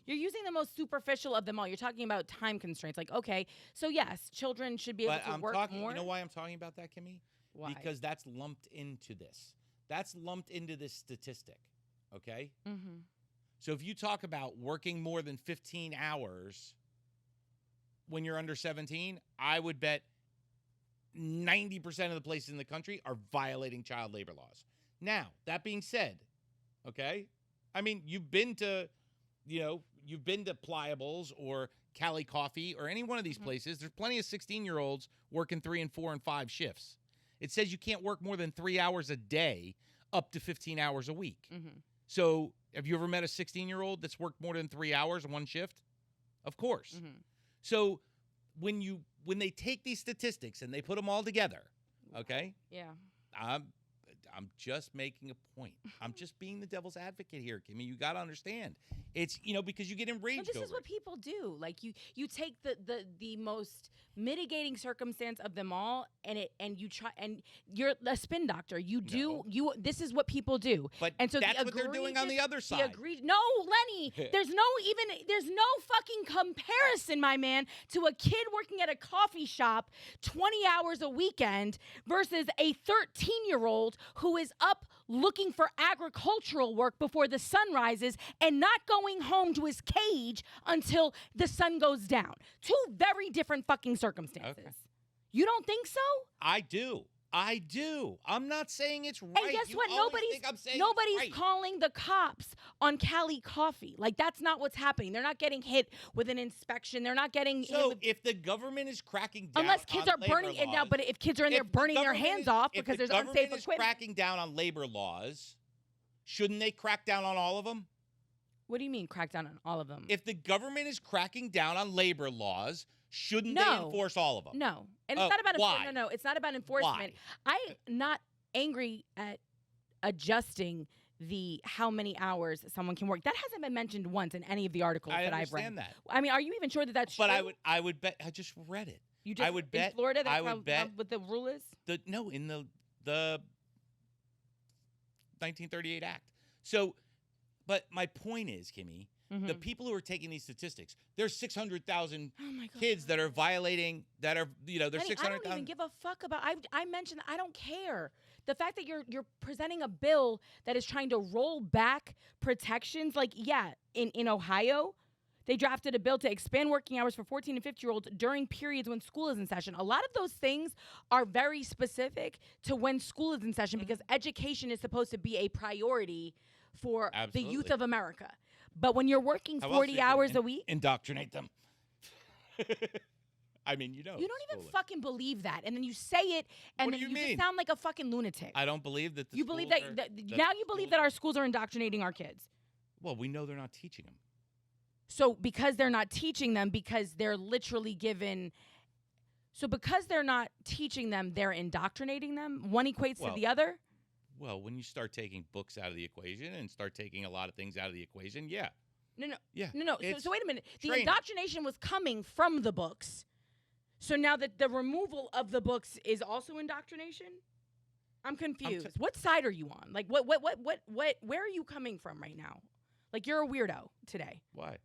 you're using the most superficial of them all. You're talking about time constraints. Like, okay, so yes, children should be able to work more. You know why I'm talking about that, Kimmy? Why? Because that's lumped into this. That's lumped into this statistic. Okay. Mm-hmm. So if you talk about working more than 15 hours when you're under 17, I would bet 90% of the places in the country are violating child labor laws. Now, that being said, okay, I mean, you've been to Pliables or Cali Coffee or any one of these places. There's plenty of 16-year-olds working 3 and 4 and 5 shifts. It says you can't work more than 3 hours a day up to 15 hours a week. Mm-hmm. So have you ever met a 16-year-old that's worked more than 3 hours in one shift? Of course. Mm-hmm. So when they take these statistics and they put them all together, okay? Yeah. I'm just making a point. I'm just being the devil's advocate here, Kimmy. You got to understand. It's, because you get enraged But this is what people do. Like you take the most mitigating circumstance of them all and you try, and you're a spin doctor. This is what people do. But and so that's what they're doing on the other side. No, Lenny, there's no fucking comparison, my man, to a kid working at a coffee shop 20 hours a weekend versus a 13-year-old who is up looking for agricultural work before the sun rises and not going home to his cage until the sun goes down. Two very different fucking circumstances. Okay. You don't think so? I do. I'm not saying it's right. And guess what? Nobody's calling the cops on Cali Coffee. Like, that's not what's happening. They're not getting hit with an inspection. They're not getting hit with... if the government is cracking down unless kids on are burning it now, but if kids are in there burning their hands off because there's unsafe equipment... If the government is cracking down on labor laws, shouldn't they crack down on all of them? What do you mean crack down on all of them? If the government is cracking down on labor laws, shouldn't they enforce all of them? No. And it's not about enforcement. No, it's not about enforcement. Why? I'm not angry at adjusting the how many hours someone can work. That hasn't been mentioned once in any of the articles that I've read. I understand that. I mean, are you even sure that that's true? But I would bet. I just read it. You just, I would bet. In Florida, that's what the rule is? In the 1938 Act. So, but my point is, Kimmy, the people who are taking these statistics, there's 600,000 kids that are violating, that are, there's 600,000. I don't even give a fuck about, I mentioned that I don't care. The fact that you're presenting a bill that is trying to roll back protections, like, in Ohio, they drafted a bill to expand working hours for 14 and 15-year-olds during periods when school is in session. A lot of those things are very specific to when school is in session because education is supposed to be a priority for the youth of America. But when you're working 40 hours a week... Indoctrinate them. I mean, You don't even fucking believe that. And then you say it, and then you just sound like a fucking lunatic. I don't believe that you believe that now you believe that our schools are indoctrinating our kids. Well, we know they're not teaching them. So because they're not teaching them, because they're literally given... So because they're not teaching them, they're indoctrinating them? One equates to the other? Well, when you start taking books out of the equation and start taking a lot of things out of the equation, yeah. No. Yeah. No. So wait a minute. The indoctrination was coming from the books. So now that the removal of the books is also indoctrination? I'm confused. What side are you on? Like what where are you coming from right now? Like you're a weirdo today. Why?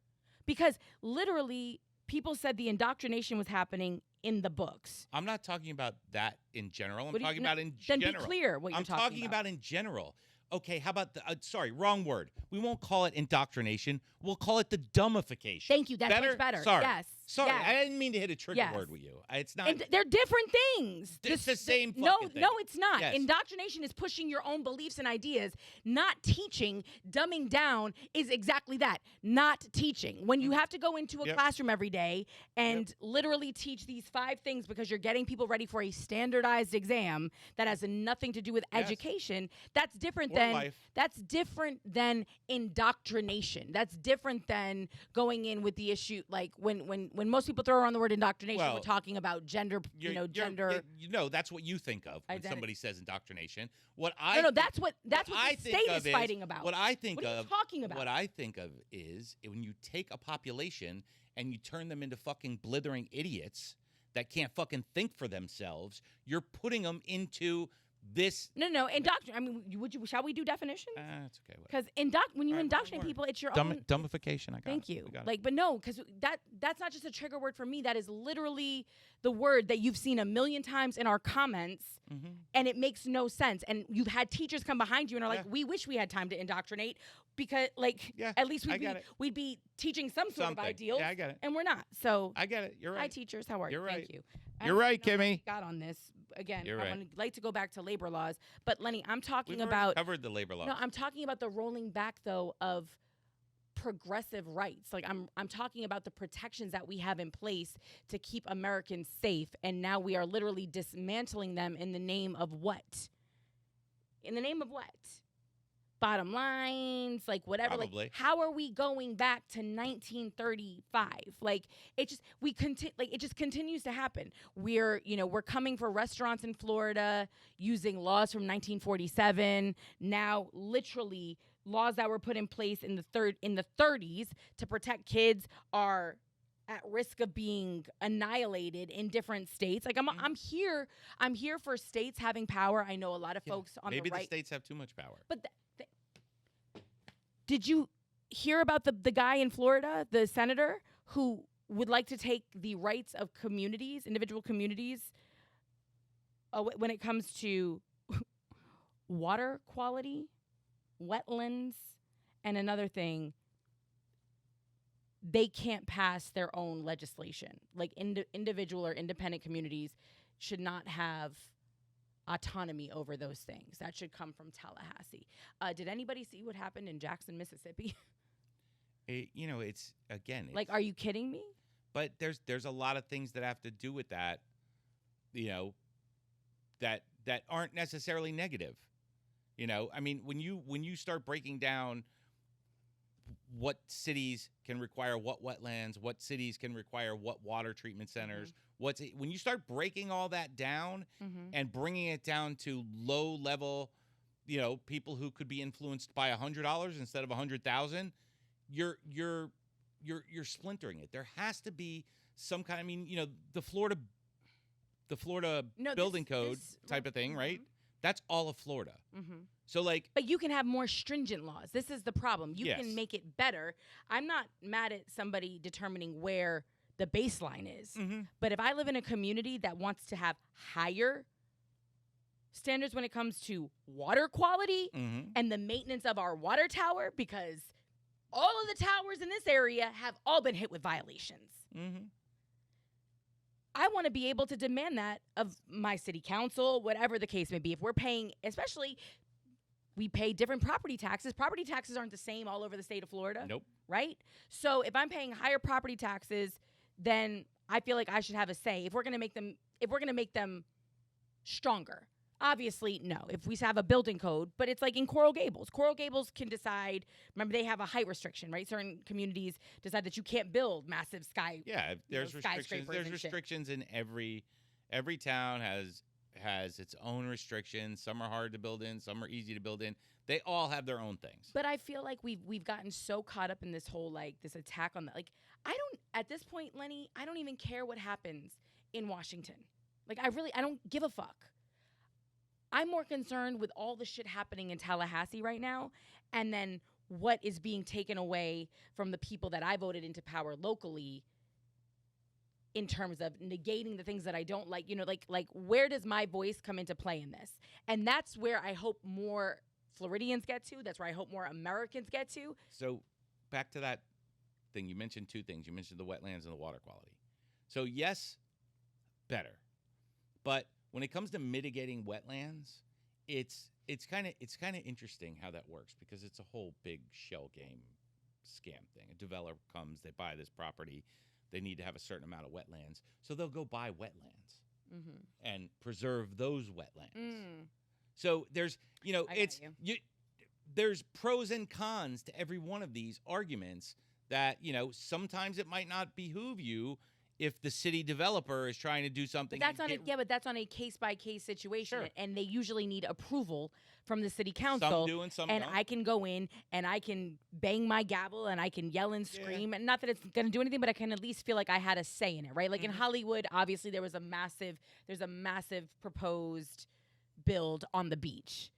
Because literally people said the indoctrination was happening in the books. I'm not talking about that in general. I'm talking about in general. Then be clear what you're talking about. I'm talking about in general. Okay, how about sorry, wrong word. We won't call it indoctrination. We'll call it the dumbification. Thank you. That's much better. Sorry. Yes. Sorry, Yes. I didn't mean to hit a trigger Yes. word with you. It's not. And they're different things. It's the same No, fucking thing. no, it's not. Yes. Indoctrination is pushing your own beliefs and ideas. Not teaching, dumbing down is exactly that. Not teaching. When you have to go into a classroom every day and literally teach these 5 things because you're getting people ready for a standardized exam that has nothing to do with education, that's different than life. That's different than indoctrination. That's different than going in with the issue like when most people throw around the word indoctrination, we're talking about gender, gender. That's what you think of when Identity. somebody says indoctrination. That's what the state is fighting about. What I think What are you talking about? What I think of is when you take a population and you turn them into fucking blithering idiots that can't fucking think for themselves, you're putting them into this. No. I mean, shall we do definitions? It's okay. Because when you indoctrinate people, it's your own dumbification. I got Thank it. you. I got it. But no, because that's not just a trigger word for me. That is literally the word that you've seen a million times in our comments, and it makes no sense. And you've had teachers come behind you and are like, "We wish we had time to indoctrinate because, at least we'd be teaching some sort of ideals." Yeah, I get it. And we're not. So I get it. You're right. Hi, teachers. How are you? You're right. Thank you. You're right, Kimmy. Got on this again. You're right. I would like to go back to labor laws, but Lenny, I'm talking We've about covered the labor laws. No, I'm talking about the rolling back though of progressive rights. Like I'm talking about the protections that we have in place to keep Americans safe, and now we are literally dismantling them in the name of what? In the name of what? Bottom lines, like whatever. Probably. Like, how are we going back to 1935? Like it just continues to happen. We're coming for restaurants in Florida using laws from 1947. Now, literally, laws that were put in place in the 30s to protect kids are at risk of being annihilated in different states. Like I'm here for states having power. I know a lot of folks on the right. Maybe the states have too much power. But did you hear about the guy in Florida, the senator who would like to take the rights of communities, individual communities, when it comes to water quality, wetlands, and another thing? They can't pass their own legislation. Like individual or independent communities should not have autonomy over those things. That should come from Tallahassee. Did anybody see what happened in Jackson, Mississippi? It's like, are you kidding me? But there's a lot of things that have to do with that, that aren't necessarily negative. I mean, when you start breaking down what cities can require what wetlands, what cities can require what water treatment centers, when you start breaking all that down and bringing it down to low level, people who could be influenced by $100 instead of 100,000, you're splintering it. There has to be some kind. I mean, the Florida building code type of thing, right? That's all of Florida. So but you can have more stringent laws. This is the problem. You can make it better. I'm not mad at somebody determining where the baseline is. But if I live in a community that wants to have higher standards when it comes to water quality and the maintenance of our water tower, because all of the towers in this area have all been hit with violations. I want to be able to demand that of my city council, whatever the case may be. If we're paying, especially, we pay different property taxes. Property taxes aren't the same all over the state of Florida. Nope. Right? So if I'm paying higher property taxes, then I feel like I should have a say. If we're going to make them stronger. Obviously, no. If we have a building code, but it's like in Coral Gables. Coral Gables can decide, remember they have a height restriction, right? Certain communities decide that you can't build massive there's restrictions. There's restrictions in every town has its own restrictions. Some are hard to build in, some are easy to build in. They all have their own things. But I feel like we've gotten so caught up in this whole this attack on at this point, Lenny, I don't even care what happens in Washington. I don't give a fuck. I'm more concerned with all the shit happening in Tallahassee right now, and then what is being taken away from the people that I voted into power locally in terms of negating the things that I don't like. Like where does my voice come into play in this? And that's where I hope more Floridians get to. That's where I hope more Americans get to. So back to that thing. You mentioned two things. You mentioned the wetlands and the water quality. So yes, better. But when it comes to mitigating wetlands, it's kind of interesting how that works because it's a whole big shell game scam thing. A developer comes, they buy this property, they need to have a certain amount of wetlands, so they'll go buy wetlands and preserve those wetlands. So there's there's pros and cons to every one of these arguments that sometimes it might not behoove you if the city developer is trying to do something. But that's on a case-by-case situation, Sure. and they usually need approval from the city council. Some do and some don't. I can go in and I can bang my gavel and I can yell and scream, and not that it's going to do anything, but I can at least feel like I had a say in it, right? Like in Hollywood, obviously there's a massive proposed build on the beach.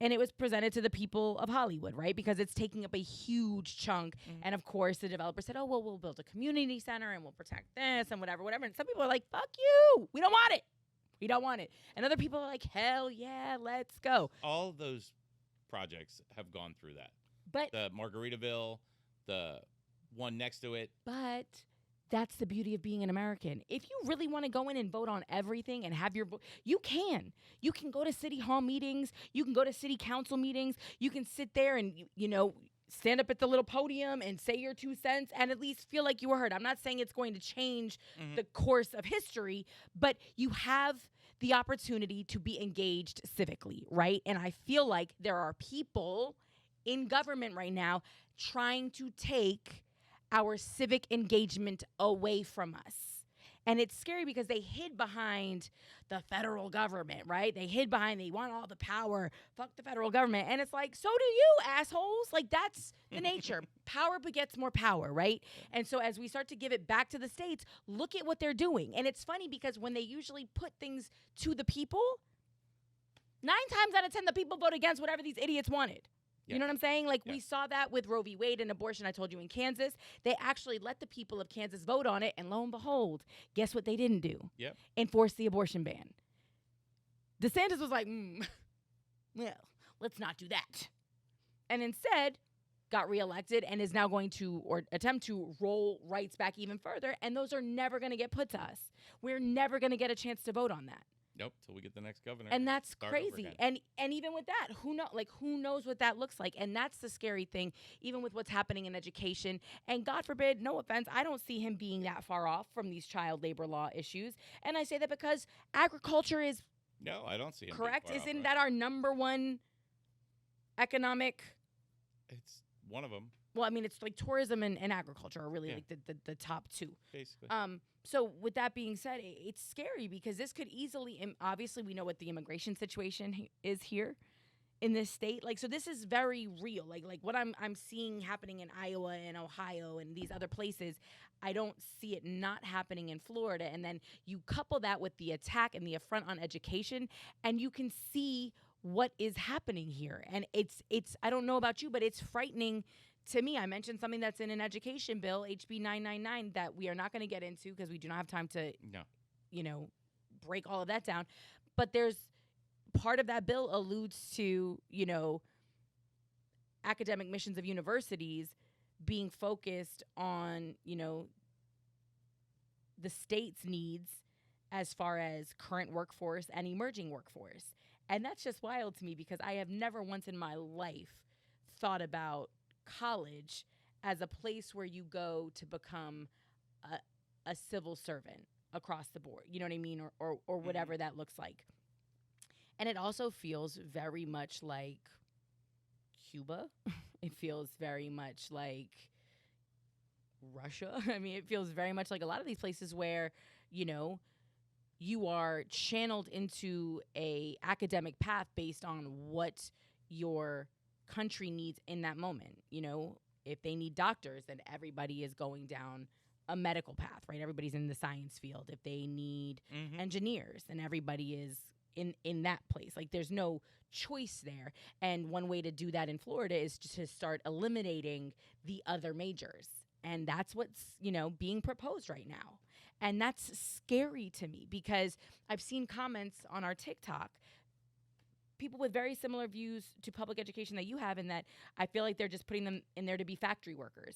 And it was presented to the people of Hollywood, right? Because it's taking up a huge chunk. And of course, the developer said, oh, well, we'll build a community center and we'll protect this and whatever. And some people are like, fuck you. We don't want it. We don't want it. And other people are like, hell yeah, let's go. All of those projects have gone through that. But the Margaritaville, the one next to it. But that's the beauty of being an American. If you really want to go in and vote on everything and have your vote, you can. You can go to city hall meetings. You can go to city council meetings. You can sit there and, stand up at the little podium and say your 2 cents and at least feel like you were heard. I'm not saying it's going to change the course of history, but you have the opportunity to be engaged civically, right? And I feel like there are people in government right now trying to take our civic engagement away from us. And it's scary because they hid behind the federal government, right? They want all the power. Fuck the federal government. And it's like, so do you, assholes. Like, that's the nature. Power begets more power, right? And so as we start to give it back to the states, look at what they're doing. And it's funny because when they usually put things to the people, 9 times out of 10, the people vote against whatever these idiots wanted. You know what I'm saying? Like, we saw that with Roe v. Wade and abortion, I told you, in Kansas. They actually let the people of Kansas vote on it, and lo and behold, guess what they didn't do? Enforce the abortion ban. DeSantis was like, well, let's not do that. And instead, got reelected and is now going to, or attempt to, roll rights back even further, and those are never going to get put to us. We're never going to get a chance to vote on that. Nope, till we get the next governor. And that's crazy. And even with that, who knows what that looks like? And that's the scary thing, even with what's happening in education. And God forbid, no offense, I don't see him being that far off from these child labor law issues. And I say that because agriculture is no, I don't see him correct. Being far Isn't off, that our number one economic? It's one of them. Well, I mean, it's like tourism and agriculture are really like the top two. Basically. So with that being said, it's scary because this could easily, obviously we know what the immigration situation is here in this state. Like, so this is very real. Like what I'm seeing happening in Iowa and Ohio and these other places, I don't see it not happening in Florida. And then you couple that with the attack and the affront on education, and you can see what is happening here. And it's I don't know about you, but it's frightening to me. I mentioned something that's in an education bill, HB 999, that we are not going to get into because we do not have time to, break all of that down. But there's part of that bill alludes to, academic missions of universities being focused on, the state's needs as far as current workforce and emerging workforce. And that's just wild to me because I have never once in my life thought about college as a place where you go to become a civil servant across the board. You know what I mean? Or whatever that looks like. And it also feels very much like Cuba. It feels very much like Russia. I mean, it feels very much like a lot of these places where, you are channeled into a academic path based on what your country needs in that moment. If they need doctors, then everybody is going down a medical path, right? Everybody's in the science field. If they need engineers, then everybody is in that place. Like, there's no choice there. And one way to do that in Florida is just to start eliminating the other majors. And that's what's, being proposed right now. And that's scary to me because I've seen comments on our TikTok, people with very similar views to public education that you have, in that I feel like they're just putting them in there to be factory workers.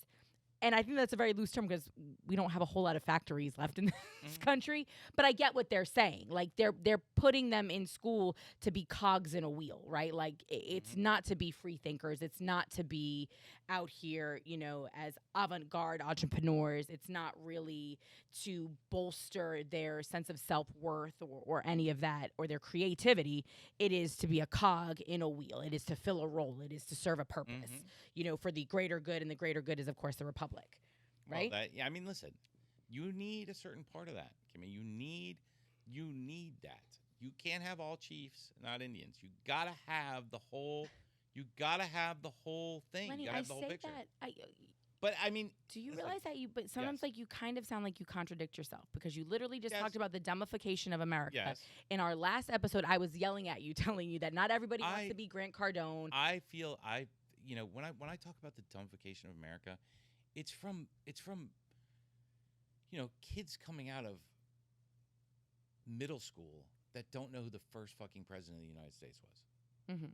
And I think that's a very loose term because we don't have a whole lot of factories left in this country. But I get what they're saying. Like they're putting them in school to be cogs in a wheel, right? Like it's not to be free thinkers. It's not to be out here, as avant-garde entrepreneurs. It's not really to bolster their sense of self-worth or any of that or their creativity. It is to be a cog in a wheel. It is to fill a role. It is to serve a purpose, for the greater good. And the greater good is, of course, the Republic. Right? Well, listen, you need a certain part of that, Kimmy. You need that. You can't have all chiefs, not Indians. You gotta have the whole. You gotta have the whole thing. Lenny, you gotta have the whole say picture. that. But I mean, do you listen, realize that But sometimes, yes. you kind of sound like you contradict yourself because you literally just Yes. talked about the dumbification of America. Yes. In our last episode, I was yelling at you, telling you that not everybody wants to be Grant Cardone. I feel when I talk about the dumbification of America, it's from kids coming out of middle school that don't know who the first fucking president of the United States was. Mm-hmm.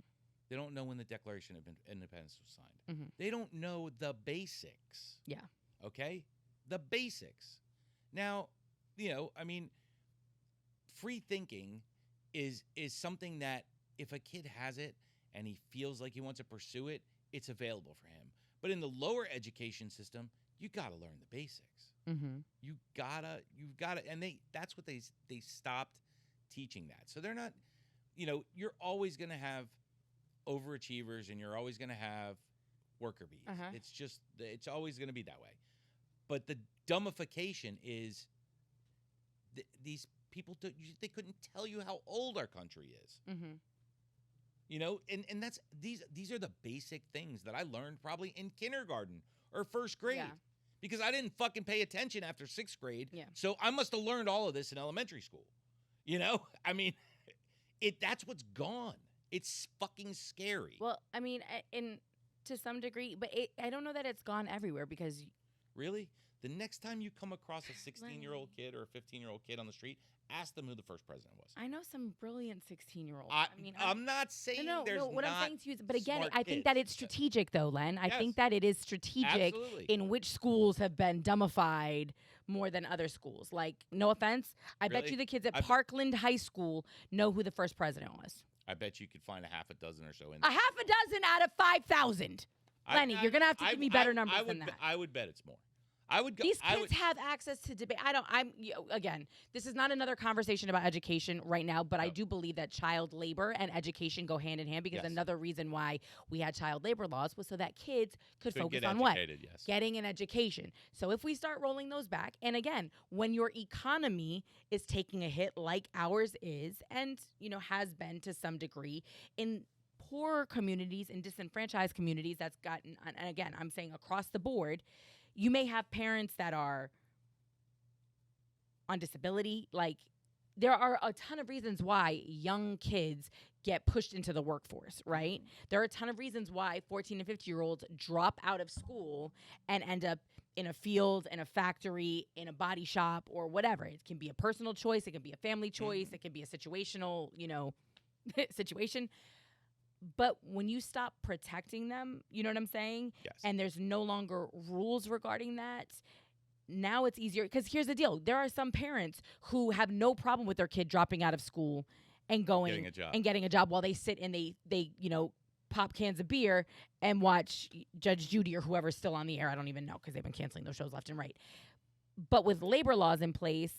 They don't know when the Declaration of Independence was signed. Mm-hmm. They don't know the basics. Yeah. Okay? The basics. Now, free thinking is something that if a kid has it and he feels like he wants to pursue it, it's available for him. But in the lower education system, you got to learn the basics. Mm-hmm. You've got to, and that's what they stopped teaching that. So they're not, you're always going to have overachievers and you're always going to have worker bees. It's always going to be that way. But the dumbification is these people, they couldn't tell you how old our country is. Mm-hmm. And that's these are the basic things that I learned probably in kindergarten or first grade. Yeah. Because I didn't fucking pay attention after sixth grade. Yeah. So I must have learned all of this in elementary school. I mean, that's what's gone. It's fucking scary. Well, I mean, to some degree, but I don't know that it's gone everywhere because. Really? The next time you come across a 16-year-old kid or a 15-year-old kid on the street, ask them who the first president was. I know some brilliant 16-year-olds. I'm not saying there's no. What I'm saying to you is, but again, smart I think that kids. it's strategic, though, Len. I Yes. think that it is strategic Absolutely. in which schools have been dumbified more than other schools. Like, no offense, I bet Really? you the kids at I- Parkland High School know who the first president was. I bet you could find a half a dozen or so in A there. half a dozen out of 5,000. Lenny, you're gonna have to give me better numbers than that. I would bet it's more. I would go. These kids have access to debate. Again, this is not another conversation about education right now, but I No. do believe that child labor and education go hand in hand because Yes. another reason why we had child labor laws was so that kids could focus get on what? educated, yes. Getting an education. So if we start rolling those back, and again, when your economy is taking a hit like ours is, and has been to some degree in poorer communities and disenfranchised communities, that's gotten, and again, I'm saying across the board, you may have parents that are on disability. Like, there are a ton of reasons why young kids get pushed into the workforce, right? There are a ton of reasons why 14 and 15-year-olds drop out of school and end up in a field, in a factory, in a body shop, or whatever. It can be a personal choice. It can be a family choice. It can be a situational, situation. But when you stop protecting them, you know what I'm saying? Yes. And there's no longer rules regarding that. Now it's easier. Because here's the deal. There are some parents who have no problem with their kid dropping out of school and going getting a job while they sit and they pop cans of beer and watch Judge Judy or whoever's still on the air. I don't even know because they've been canceling those shows left and right. But with labor laws in place,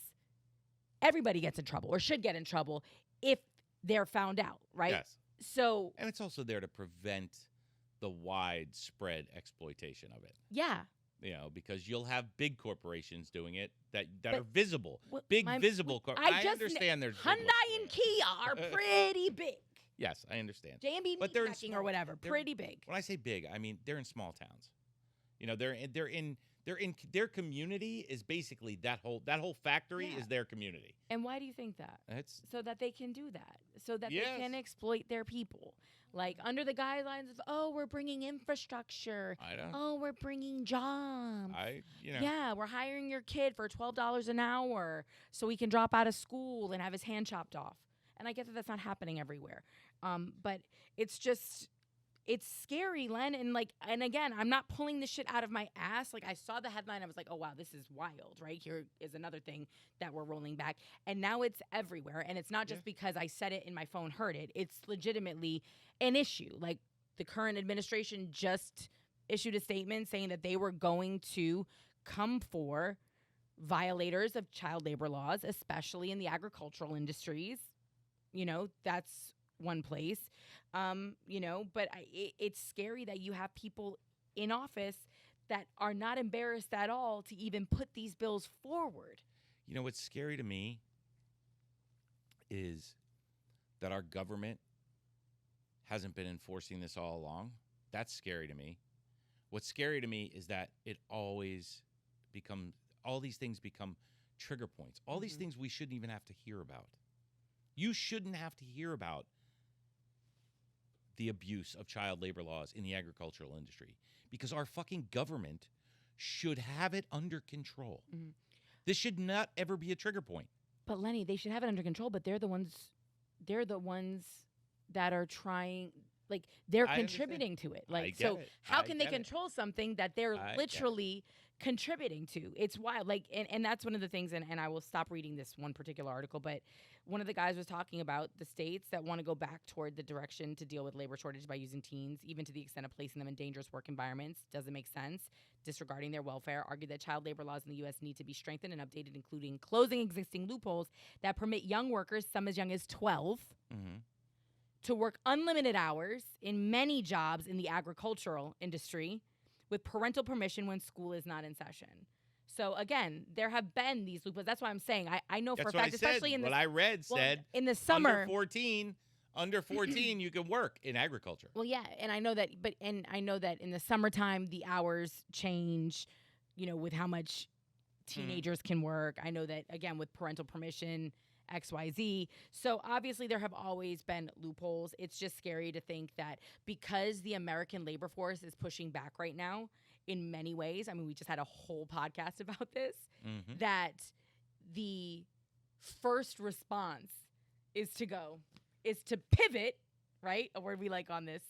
everybody gets in trouble or should get in trouble if they're found out, right? Yes. So, and it's also there to prevent the widespread exploitation of it. Yeah. Because you'll have big corporations doing it that are visible. Visible. I understand there's Hyundai and Kia are pretty big. Yes, I understand. J&B Meatpacking or whatever, pretty big. When I say big, I mean they're in small towns. They're in their community is basically that whole factory is their community. And why do you think that? It's so that they can do that, so that Yes. they can exploit their people, like under the guidelines of we're bringing infrastructure, we're bringing jobs, yeah, we're hiring your kid for $12 an hour so he can drop out of school and have his hand chopped off. And I get that that's not happening everywhere, but it's just it's scary, Len. And again, I'm not pulling this shit out of my ass. Like, I saw the headline, I was like, oh wow, this is wild, right? Here is another thing that we're rolling back. And now it's everywhere. And it's not just because I said it in my phone, heard it. It's legitimately an issue. Like, the current administration just issued a statement saying that they were going to come for violators of child labor laws, especially in the agricultural industries. That's one place. But it's scary that you have people in office that are not embarrassed at all to even put these bills forward. What's scary to me is that our government hasn't been enforcing this all along. That's scary to me. What's scary to me is that all these things become trigger points. All these things we shouldn't even have to hear about. You shouldn't have to hear about the abuse of child labor laws in the agricultural industry because our fucking government should have it under control. Mm-hmm. This should not ever be a trigger point. But Lenny, they should have it under control, but they're the ones that are trying, like, they're contributing to it. Like, so how can they control something that they're literally contributing to? It's wild. Like, and that's one of the things, and I will stop reading this one particular article, but one of the guys was talking about the states that want to go back toward the direction to deal with labor shortage by using teens, even to the extent of placing them in dangerous work environments. Doesn't make sense. Disregarding their welfare, argued that child labor laws in the U.S. need to be strengthened and updated, including closing existing loopholes that permit young workers, some as young as 12, to work unlimited hours in many jobs in the agricultural industry with parental permission when school is not in session. So again, there have been these loopholes. That's why I'm saying I know for a fact, especially in the what I read said in the summer, under 14 you can work in agriculture. Well, yeah, and I know that, I know that in the summertime the hours change, with how much teenagers can work. I know that again with parental permission, XYZ. So obviously there have always been loopholes. It's just scary to think that because the American labor force is pushing back right now in many ways. I mean, we just had a whole podcast about this, that the first response is to pivot, right? A word we like on this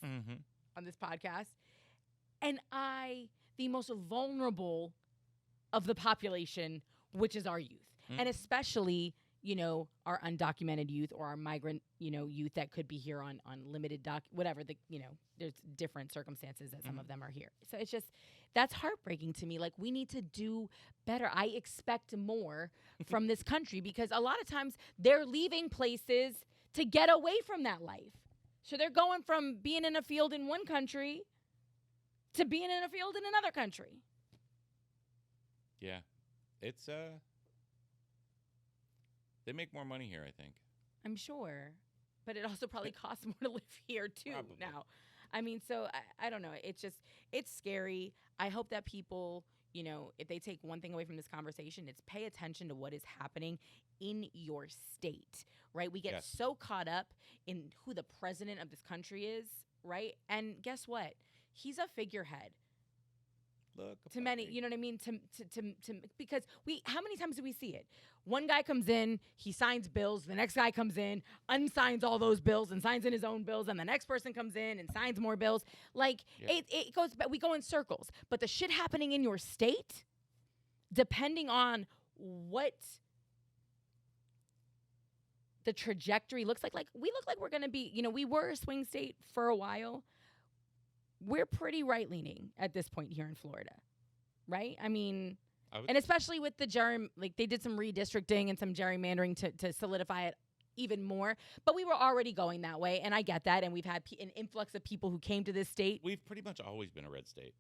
podcast. And the most vulnerable of the population, which is our youth, and especially our undocumented youth or our migrant, youth that could be here on limited whatever there's different circumstances that some of them are here. So it's just, that's heartbreaking to me. Like, we need to do better. I expect more from this country because a lot of times they're leaving places to get away from that life. So they're going from being in a field in one country to being in a field in another country. Yeah. It's, they make more money here, I think. I'm sure. But it also probably costs more to live here, too, now. I mean, so I don't know. It's scary. I hope that people, if they take one thing away from this conversation, it's pay attention to what is happening in your state, right? We get so caught up in who the president of this country is, right? And guess what? He's a figurehead. Look, to many, you know what I mean? To because how many times do we see it? One guy comes in, he signs bills. The next guy comes in, unsigns all those bills and signs in his own bills. And the next person comes in and signs more bills. Like, it goes, but we go in circles. But the shit happening in your state, depending on what the trajectory looks like we look like we're going to be, we were a swing state for a while. We're pretty right-leaning at this point here in Florida, right? I mean, and especially with the they did some redistricting and some gerrymandering to solidify it even more. But we were already going that way, and I get that. And we've had an influx of people who came to this state. We've pretty much always been a red state.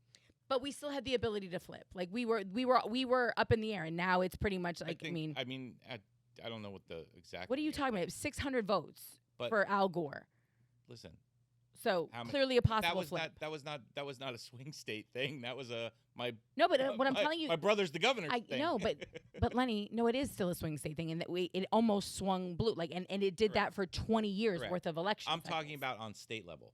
But we still had the ability to flip. Like, we were up in the air, and now it's pretty much like, I don't know what the exact. What are you talking about? 600 votes for Al Gore. Listen. So clearly a possible flip. That was not a swing state thing. That was what I'm telling you, my brother's the governor thing. No, but Lenny, no, it is still a swing state thing, and that it almost swung blue, and it did that for 20 years worth of elections. I'm talking about on state level.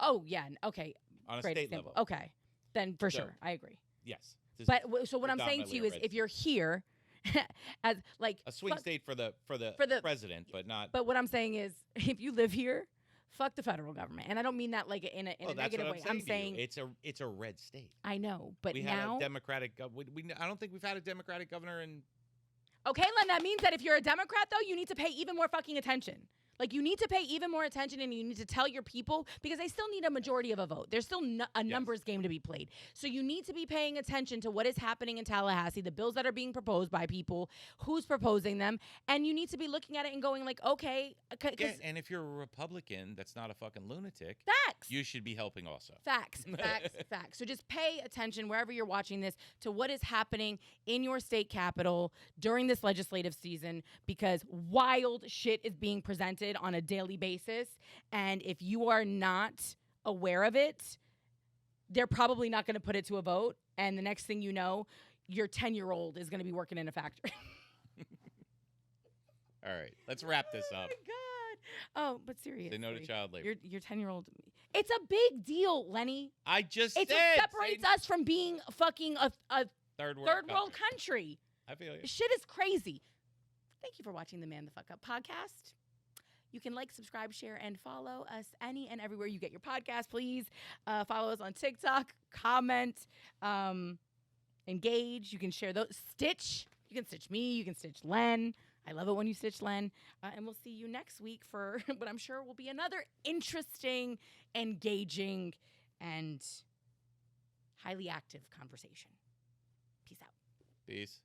Oh yeah, okay. On a state level. Okay, then for sure, I agree. Yes. But so what I'm saying to you is, if you're here, as like a swing state for the president, but not. But what I'm saying is, if you live here, fuck the federal government. And I don't mean that like in a negative way. I'm saying it's a red state. I know, but we now had a Democratic. I don't think we've had a Democratic governor in. Okay, Len, that means that if you're a Democrat, though, you need to pay even more fucking attention. Like, you need to pay even more attention, and you need to tell your people, because they still need a majority of a vote. There's still a numbers game to be played. So you need to be paying attention to what is happening in Tallahassee, the bills that are being proposed by people, who's proposing them, and you need to be looking at it and going like, okay. And if you're a Republican that's not a fucking lunatic, facts. You should be helping also. Facts. So just pay attention wherever you're watching this to what is happening in your state capital during this legislative season, because wild shit is being presented on a daily basis, and if you are not aware of it, they're probably not going to put it to a vote, and the next thing you know, your 10-year-old is going to be working in a factory. All right, let's wrap this up. Oh my god. Oh, but seriously, say no to child labor. Your 10-year-old. It's a big deal, Lenny. I just It said separates us from being fucking a third world country. I feel you. Shit is crazy. Thank you for watching the Man the Fuck Up podcast. You can like, subscribe, share, and follow us any and everywhere you get your podcast. Please follow us on TikTok, comment, engage. You can share those. Stitch. You can stitch me. You can stitch Len. I love it when you stitch Len. And we'll see you next week for what I'm sure will be another interesting, engaging, and highly active conversation. Peace out. Peace.